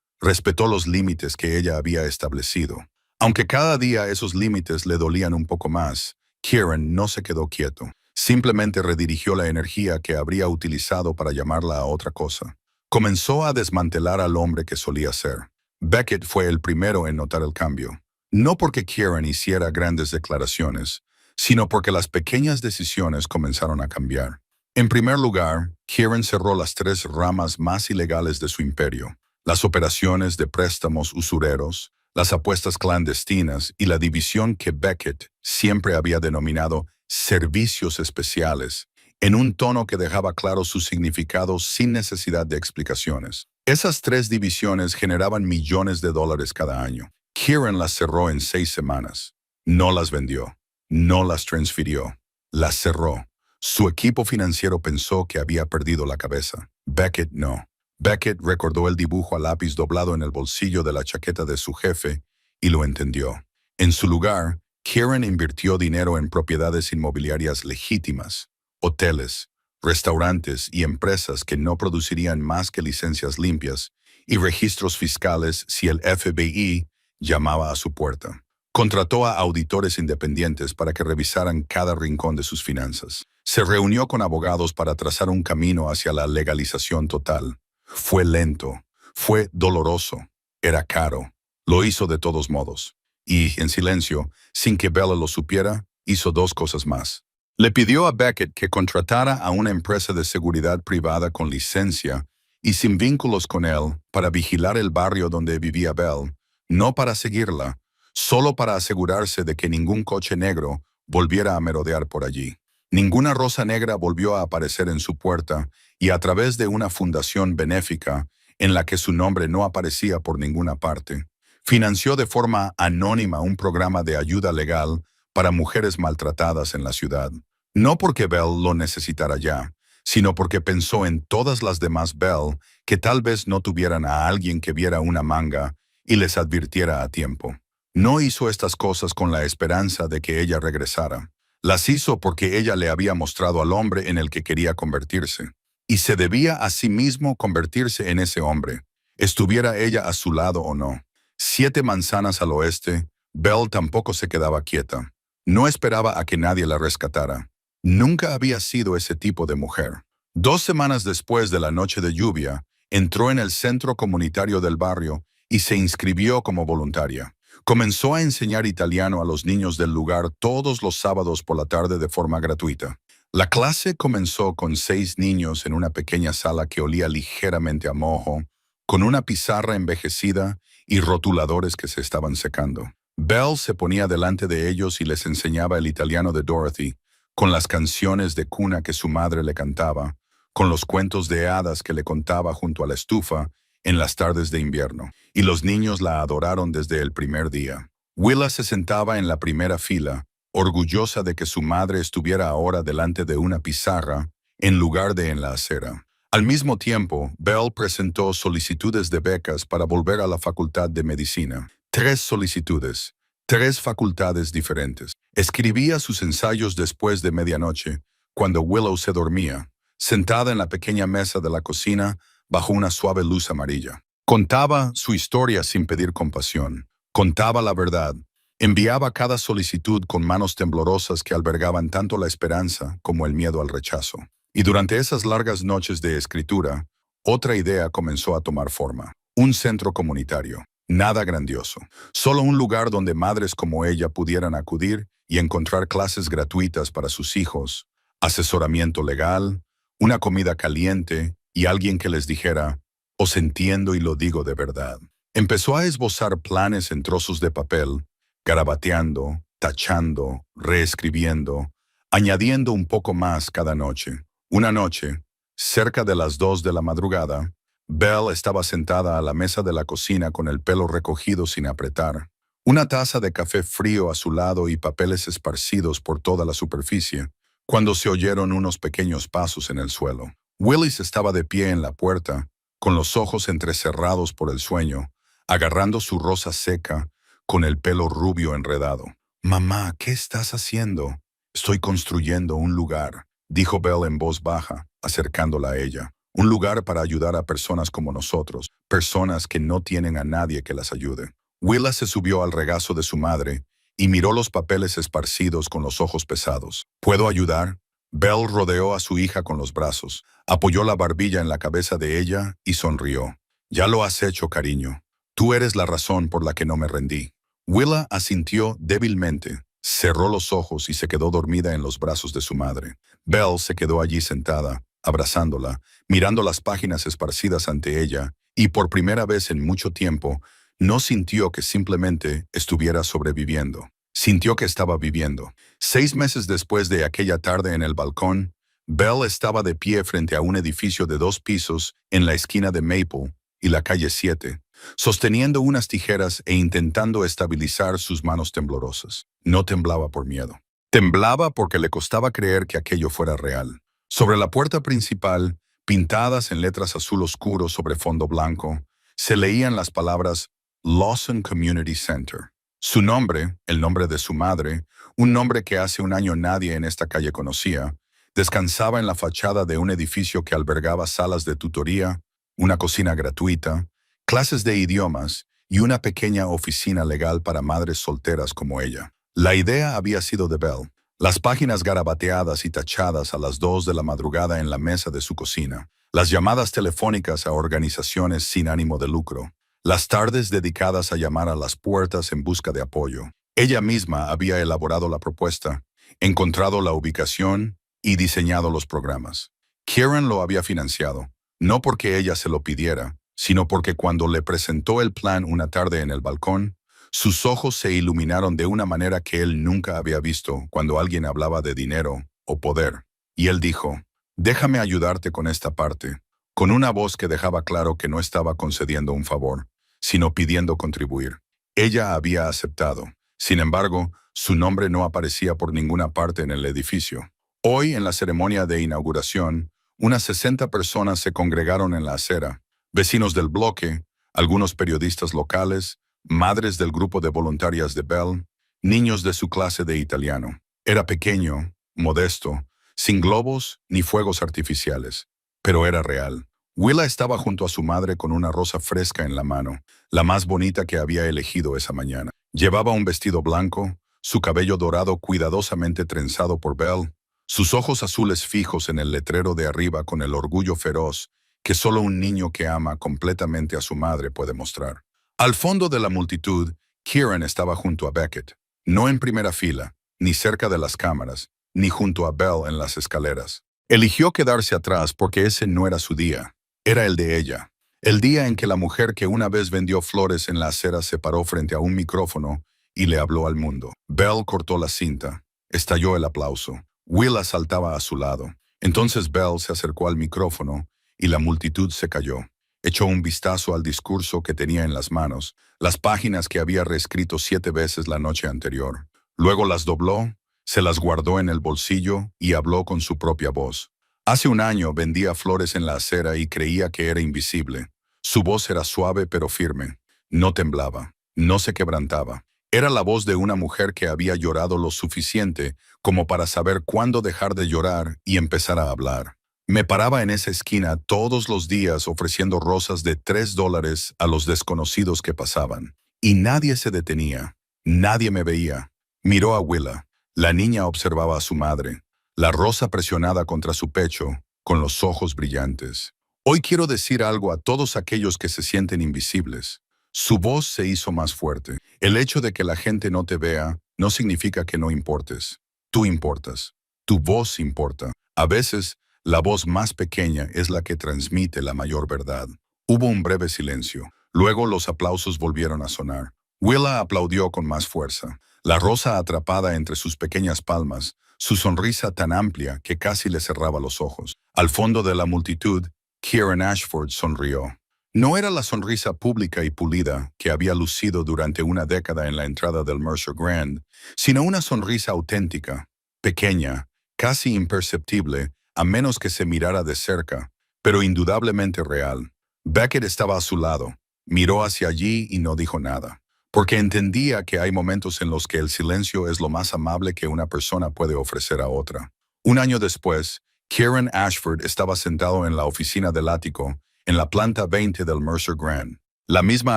Respetó los límites que ella había establecido. Aunque cada día esos límites le dolían un poco más, Kieran no se quedó quieto. Simplemente redirigió la energía que habría utilizado para llamarla a otra cosa. Comenzó a desmantelar al hombre que solía ser. Beckett fue el primero en notar el cambio. No porque Kieran hiciera grandes declaraciones, sino porque las pequeñas decisiones comenzaron a cambiar. En primer lugar, Kieran cerró las 3 ramas más ilegales de su imperio: las operaciones de préstamos usureros, las apuestas clandestinas y la división que Beckett siempre había denominado servicios especiales, en un tono que dejaba claro su significado sin necesidad de explicaciones. Esas 3 divisiones generaban millones de dólares cada año. Kieran las cerró en 6 semanas. No las vendió, no las transfirió, las cerró. Su equipo financiero pensó que había perdido la cabeza. Beckett no. Beckett recordó el dibujo a lápiz doblado en el bolsillo de la chaqueta de su jefe y lo entendió. En su lugar, Kieran invirtió dinero en propiedades inmobiliarias legítimas, hoteles, restaurantes y empresas que no producirían más que licencias limpias y registros fiscales si el FBI llamaba a su puerta. Contrató a auditores independientes para que revisaran cada rincón de sus finanzas. Se reunió con abogados para trazar un camino hacia la legalización total. Fue lento, fue doloroso, era caro. Lo hizo de todos modos. Y, en silencio, sin que Bella lo supiera, hizo 2 cosas más. Le pidió a Beckett que contratara a una empresa de seguridad privada con licencia y sin vínculos con él para vigilar el barrio donde vivía Belle, no para seguirla, solo para asegurarse de que ningún coche negro volviera a merodear por allí. Ninguna rosa negra volvió a aparecer en su puerta y a través de una fundación benéfica, en la que su nombre no aparecía por ninguna parte, financió de forma anónima un programa de ayuda legal para mujeres maltratadas en la ciudad. No porque Belle lo necesitara ya, sino porque pensó en todas las demás Belle que tal vez no tuvieran a alguien que viera una manga y les advirtiera a tiempo. No hizo estas cosas con la esperanza de que ella regresara. Las hizo porque ella le había mostrado al hombre en el que quería convertirse. Y se debía a sí mismo convertirse en ese hombre, estuviera ella a su lado o no. 7 manzanas al oeste, Belle tampoco se quedaba quieta. No esperaba a que nadie la rescatara. Nunca había sido ese tipo de mujer. 2 semanas después de la noche de lluvia, entró en el centro comunitario del barrio y se inscribió como voluntaria. Comenzó a enseñar italiano a los niños del lugar todos los sábados por la tarde de forma gratuita. La clase comenzó con 6 niños en una pequeña sala que olía ligeramente a mojo, con una pizarra envejecida y rotuladores que se estaban secando. Belle se ponía delante de ellos y les enseñaba el italiano de Dorothy, con las canciones de cuna que su madre le cantaba, con los cuentos de hadas que le contaba junto a la estufa en las tardes de invierno, y los niños la adoraron desde el primer día. Willa se sentaba en la primera fila, orgullosa de que su madre estuviera ahora delante de una pizarra en lugar de en la acera. Al mismo tiempo, Belle presentó solicitudes de becas para volver a la Facultad de Medicina. 3 solicitudes, 3 facultades diferentes. Escribía sus ensayos después de medianoche, cuando Willow se dormía, sentada en la pequeña mesa de la cocina bajo una suave luz amarilla. Contaba su historia sin pedir compasión. Contaba la verdad. Enviaba cada solicitud con manos temblorosas que albergaban tanto la esperanza como el miedo al rechazo. Y durante esas largas noches de escritura, otra idea comenzó a tomar forma. Un centro comunitario. Nada grandioso. Solo un lugar donde madres como ella pudieran acudir y encontrar clases gratuitas para sus hijos, asesoramiento legal, una comida caliente y alguien que les dijera, os entiendo y lo digo de verdad. Empezó a esbozar planes en trozos de papel, garabateando, tachando, reescribiendo, añadiendo un poco más cada noche. Una noche, Cerca de las 2 de la madrugada, Belle estaba sentada a la mesa de la cocina con el pelo recogido sin apretar, una taza de café frío a su lado y papeles esparcidos por toda la superficie, cuando se oyeron unos pequeños pasos en el suelo. Willis estaba de pie en la puerta, con los ojos entrecerrados por el sueño, agarrando su rosa seca, con el pelo rubio enredado. «Mamá, ¿qué estás haciendo?» «Estoy construyendo un lugar», dijo Belle en voz baja, acercándola a ella. «Un lugar para ayudar a personas como nosotros, personas que no tienen a nadie que las ayude». Willa se subió al regazo de su madre y miró los papeles esparcidos con los ojos pesados. «¿Puedo ayudar?» Belle rodeó a su hija con los brazos, apoyó la barbilla en la cabeza de ella y sonrió. «Ya lo has hecho, cariño. Tú eres la razón por la que no me rendí». Willa asintió débilmente, cerró los ojos y se quedó dormida en los brazos de su madre. Belle se quedó allí sentada, abrazándola, mirando las páginas esparcidas ante ella, y por primera vez en mucho tiempo, no sintió que simplemente estuviera sobreviviendo. Sintió que estaba viviendo. 6 meses después de aquella tarde en el balcón, Belle estaba de pie frente a un edificio de 2 pisos en la esquina de Maple y la calle 7, sosteniendo unas tijeras e intentando estabilizar sus manos temblorosas. No temblaba por miedo. Temblaba porque le costaba creer que aquello fuera real. Sobre la puerta principal, pintadas en letras azul oscuro sobre fondo blanco, se leían las palabras Lawson Community Center. Su nombre, el nombre de su madre, un nombre que hace un año nadie en esta calle conocía, descansaba en la fachada de un edificio que albergaba salas de tutoría, una cocina gratuita, clases de idiomas y una pequeña oficina legal para madres solteras como ella. La idea había sido de Belle. Las páginas garabateadas y tachadas a las 2 de la madrugada en la mesa de su cocina, las llamadas telefónicas a organizaciones sin ánimo de lucro, las tardes dedicadas a llamar a las puertas en busca de apoyo. Ella misma había elaborado la propuesta, encontrado la ubicación y diseñado los programas. Kieran lo había financiado, no porque ella se lo pidiera, sino porque cuando le presentó el plan una tarde en el balcón, sus ojos se iluminaron de una manera que él nunca había visto cuando alguien hablaba de dinero o poder. Y él dijo, «Déjame ayudarte con esta parte», con una voz que dejaba claro que no estaba concediendo un favor, sino pidiendo contribuir. Ella había aceptado. Sin embargo, su nombre no aparecía por ninguna parte en el edificio. Hoy, en la ceremonia de inauguración, unas 60 personas se congregaron en la acera, vecinos del bloque, algunos periodistas locales, madres del grupo de voluntarias de Belle, niños de su clase de italiano. Era pequeño, modesto, sin globos ni fuegos artificiales, pero era real. Willa estaba junto a su madre con una rosa fresca en la mano, la más bonita que había elegido esa mañana. Llevaba un vestido blanco, su cabello dorado cuidadosamente trenzado por Belle, sus ojos azules fijos en el letrero de arriba con el orgullo feroz que solo un niño que ama completamente a su madre puede mostrar. Al fondo de la multitud, Kieran estaba junto a Beckett, no en primera fila, ni cerca de las cámaras, ni junto a Belle en las escaleras. Eligió quedarse atrás porque ese no era su día, era el de ella. El día en que la mujer que una vez vendió flores en la acera se paró frente a un micrófono y le habló al mundo. Belle cortó la cinta. Estalló el aplauso. Willa saltaba a su lado. Entonces Belle se acercó al micrófono y la multitud se calló. Echó un vistazo al discurso que tenía en las manos, las páginas que había reescrito 7 veces la noche anterior. Luego las dobló, se las guardó en el bolsillo y habló con su propia voz. Hace un año vendía flores en la acera y creía que era invisible. Su voz era suave pero firme. No temblaba, no se quebrantaba. Era la voz de una mujer que había llorado lo suficiente como para saber cuándo dejar de llorar y empezar a hablar. Me paraba en esa esquina todos los días ofreciendo rosas de $3 a los desconocidos que pasaban. Y nadie se detenía. Nadie me veía. Miró a Willa. La niña observaba a su madre, la rosa presionada contra su pecho, con los ojos brillantes. Hoy quiero decir algo a todos aquellos que se sienten invisibles. Su voz se hizo más fuerte. El hecho de que la gente no te vea no significa que no importes. Tú importas. Tu voz importa. A veces, la voz más pequeña es la que transmite la mayor verdad. Hubo un breve silencio. Luego los aplausos volvieron a sonar. Willa aplaudió con más fuerza. La rosa atrapada entre sus pequeñas palmas, su sonrisa tan amplia que casi le cerraba los ojos. Al fondo de la multitud, Kieran Ashford sonrió. No era la sonrisa pública y pulida que había lucido durante una década en la entrada del Mercer Grand, sino una sonrisa auténtica, pequeña, casi imperceptible, a menos que se mirara de cerca, pero indudablemente real. Beckett estaba a su lado, miró hacia allí y no dijo nada, porque entendía que hay momentos en los que el silencio es lo más amable que una persona puede ofrecer a otra. Un año después, Kieran Ashford estaba sentado en la oficina del ático, en la planta 20 del Mercer Grand. La misma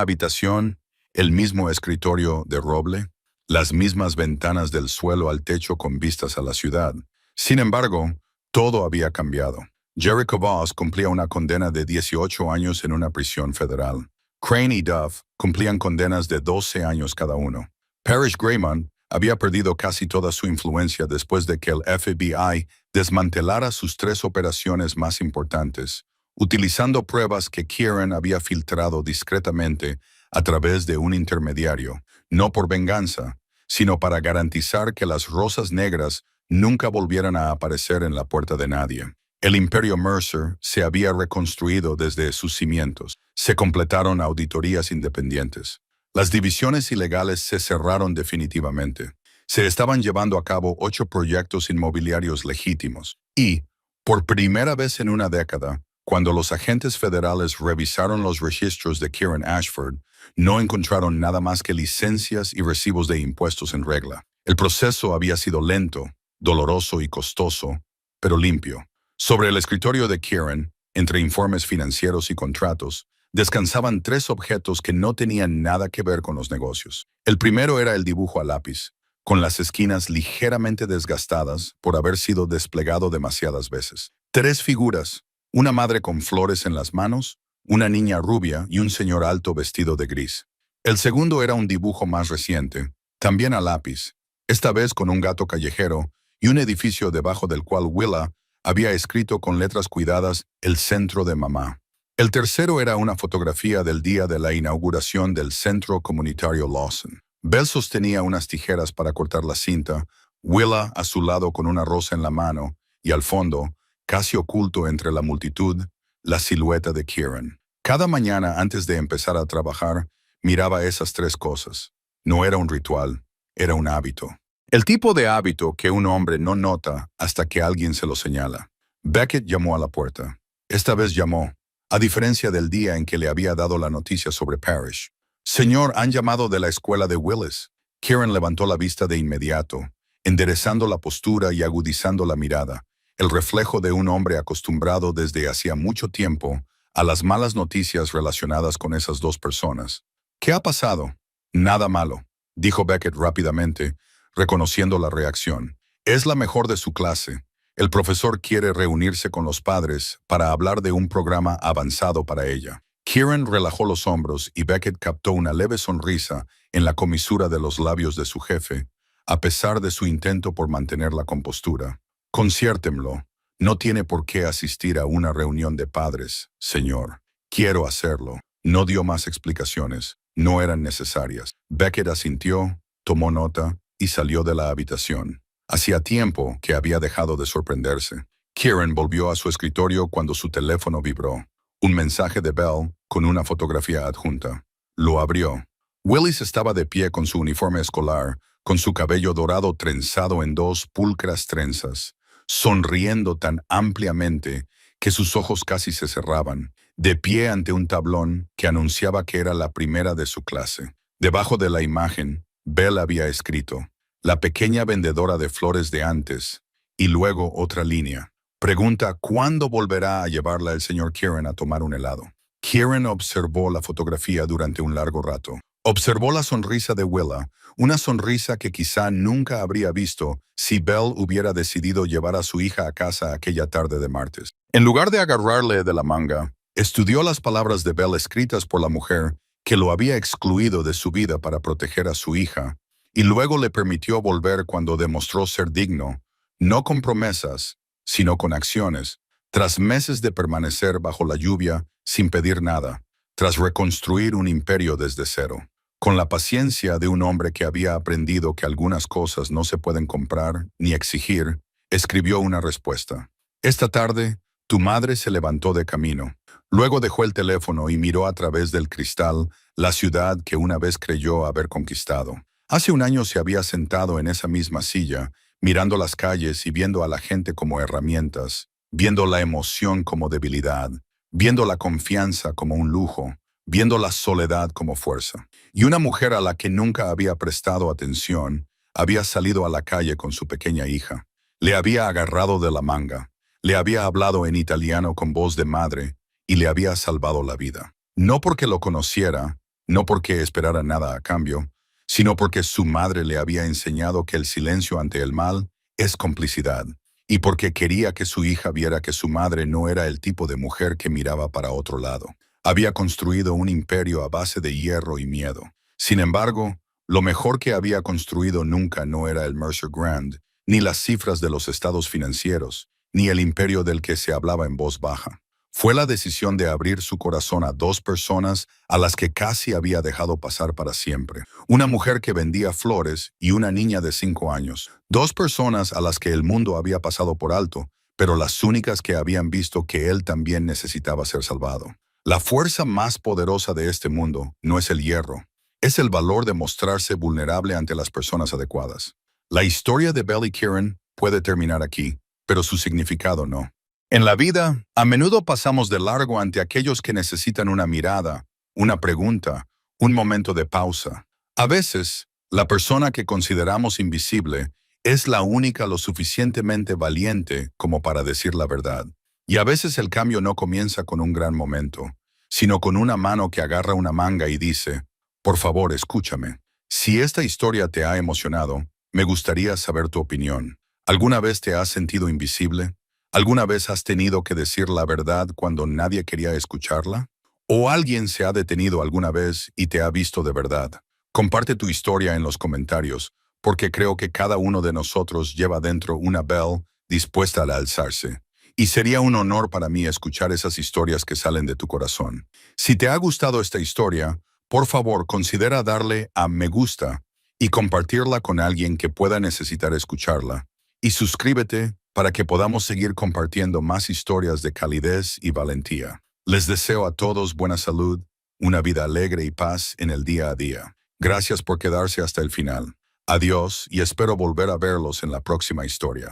habitación, el mismo escritorio de roble, las mismas ventanas del suelo al techo con vistas a la ciudad. Sin embargo, todo había cambiado. Jericho Voss cumplía una condena de 18 años en una prisión federal. Crane y Duff cumplían condenas de 12 años cada uno. Parrish Graymon había perdido casi toda su influencia después de que el FBI desmantelara sus 3 operaciones más importantes, utilizando pruebas que Kieran había filtrado discretamente a través de un intermediario, no por venganza, sino para garantizar que las rosas negras nunca volvieran a aparecer en la puerta de nadie. El imperio Mercer se había reconstruido desde sus cimientos. Se completaron auditorías independientes. Las divisiones ilegales se cerraron definitivamente. Se estaban llevando a cabo 8 proyectos inmobiliarios legítimos. Y, por primera vez en una década, cuando los agentes federales revisaron los registros de Kieran Ashford, no encontraron nada más que licencias y recibos de impuestos en regla. El proceso había sido lento, doloroso y costoso, pero limpio. Sobre el escritorio de Kieran, entre informes financieros y contratos, descansaban 3 objetos que no tenían nada que ver con los negocios. El primero era el dibujo a lápiz, con las esquinas ligeramente desgastadas por haber sido desplegado demasiadas veces. 3 figuras, una madre con flores en las manos, una niña rubia y un señor alto vestido de gris. El segundo era un dibujo más reciente, también a lápiz, esta vez con un gato callejero y un edificio debajo del cual Willa había escrito con letras cuidadas el centro de mamá. El tercero era una fotografía del día de la inauguración del centro comunitario Lawson. Bell sostenía unas tijeras para cortar la cinta, Willa a su lado con una rosa en la mano, y al fondo, casi oculto entre la multitud, la silueta de Kieran. Cada mañana antes de empezar a trabajar, miraba esas 3 cosas. No era un ritual, era un hábito. El tipo de hábito que un hombre no nota hasta que alguien se lo señala. Beckett llamó a la puerta. Esta vez llamó, a diferencia del día en que le había dado la noticia sobre Parrish. Señor, han llamado de la escuela de Willis. Kieran levantó la vista de inmediato, enderezando la postura y agudizando la mirada, el reflejo de un hombre acostumbrado desde hacía mucho tiempo a las malas noticias relacionadas con esas 2 personas. ¿Qué ha pasado? Nada malo, dijo Beckett rápidamente, reconociendo la reacción. Es la mejor de su clase. El profesor quiere reunirse con los padres para hablar de un programa avanzado para ella. Kieran relajó los hombros y Beckett captó una leve sonrisa en la comisura de los labios de su jefe, a pesar de su intento por mantener la compostura. Conciértemelo. No tiene por qué asistir a una reunión de padres, señor. Quiero hacerlo. No dio más explicaciones. No eran necesarias. Beckett asintió, tomó nota y salió de la habitación. Hacía tiempo que había dejado de sorprenderse. Kieran volvió a su escritorio cuando su teléfono vibró. Un mensaje de Bell con una fotografía adjunta. Lo abrió. Willis estaba de pie con su uniforme escolar, con su cabello dorado trenzado en 2 pulcras trenzas, sonriendo tan ampliamente que sus ojos casi se cerraban, de pie ante un tablón que anunciaba que era la primera de su clase. Debajo de la imagen, Bell había escrito, la pequeña vendedora de flores de antes, y luego otra línea. Pregunta cuándo volverá a llevarla el señor Kieran a tomar un helado. Kieran observó la fotografía durante un largo rato. Observó la sonrisa de Willa, una sonrisa que quizá nunca habría visto si Bell hubiera decidido llevar a su hija a casa aquella tarde de martes. En lugar de agarrarle de la manga, estudió las palabras de Bell escritas por la mujer que lo había excluido de su vida para proteger a su hija, y luego le permitió volver cuando demostró ser digno, no con promesas, sino con acciones, tras meses de permanecer bajo la lluvia sin pedir nada, tras reconstruir un imperio desde cero. Con la paciencia de un hombre que había aprendido que algunas cosas no se pueden comprar ni exigir, escribió una respuesta. Esta tarde, tu madre se levantó de camino. Luego dejó el teléfono y miró a través del cristal la ciudad que una vez creyó haber conquistado. Hace un año se había sentado en esa misma silla, mirando las calles y viendo a la gente como herramientas, viendo la emoción como debilidad, viendo la confianza como un lujo, viendo la soledad como fuerza. Y una mujer a la que nunca había prestado atención había salido a la calle con su pequeña hija. Le había agarrado de la manga, le había hablado en italiano con voz de madre y le había salvado la vida. No porque lo conociera, no porque esperara nada a cambio, sino porque su madre le había enseñado que el silencio ante el mal es complicidad, y porque quería que su hija viera que su madre no era el tipo de mujer que miraba para otro lado. Había construido un imperio a base de hierro y miedo. Sin embargo, lo mejor que había construido nunca no era el Mercer Grand, ni las cifras de los estados financieros, ni el imperio del que se hablaba en voz baja. Fue la decisión de abrir su corazón a dos personas a las que casi había dejado pasar para siempre. Una mujer que vendía flores y una niña de 5 años. Dos personas a las que el mundo había pasado por alto, pero las únicas que habían visto que él también necesitaba ser salvado. La fuerza más poderosa de este mundo no es el hierro, es el valor de mostrarse vulnerable ante las personas adecuadas. La historia de Belle y Kieran puede terminar aquí, pero su significado no. En la vida, a menudo pasamos de largo ante aquellos que necesitan una mirada, una pregunta, un momento de pausa. A veces, la persona que consideramos invisible es la única lo suficientemente valiente como para decir la verdad. Y a veces el cambio no comienza con un gran momento, sino con una mano que agarra una manga y dice, por favor, escúchame. Si esta historia te ha emocionado, me gustaría saber tu opinión. ¿Alguna vez te has sentido invisible? ¿Alguna vez has tenido que decir la verdad cuando nadie quería escucharla? ¿O alguien se ha detenido alguna vez y te ha visto de verdad? Comparte tu historia en los comentarios, porque creo que cada uno de nosotros lleva dentro una Belle dispuesta a alzarse. Y sería un honor para mí escuchar esas historias que salen de tu corazón. Si te ha gustado esta historia, por favor considera darle a me gusta y compartirla con alguien que pueda necesitar escucharla. Y suscríbete para que podamos seguir compartiendo más historias de calidez y valentía. Les deseo a todos buena salud, una vida alegre y paz en el día a día. Gracias por quedarse hasta el final. Adiós y espero volver a verlos en la próxima historia.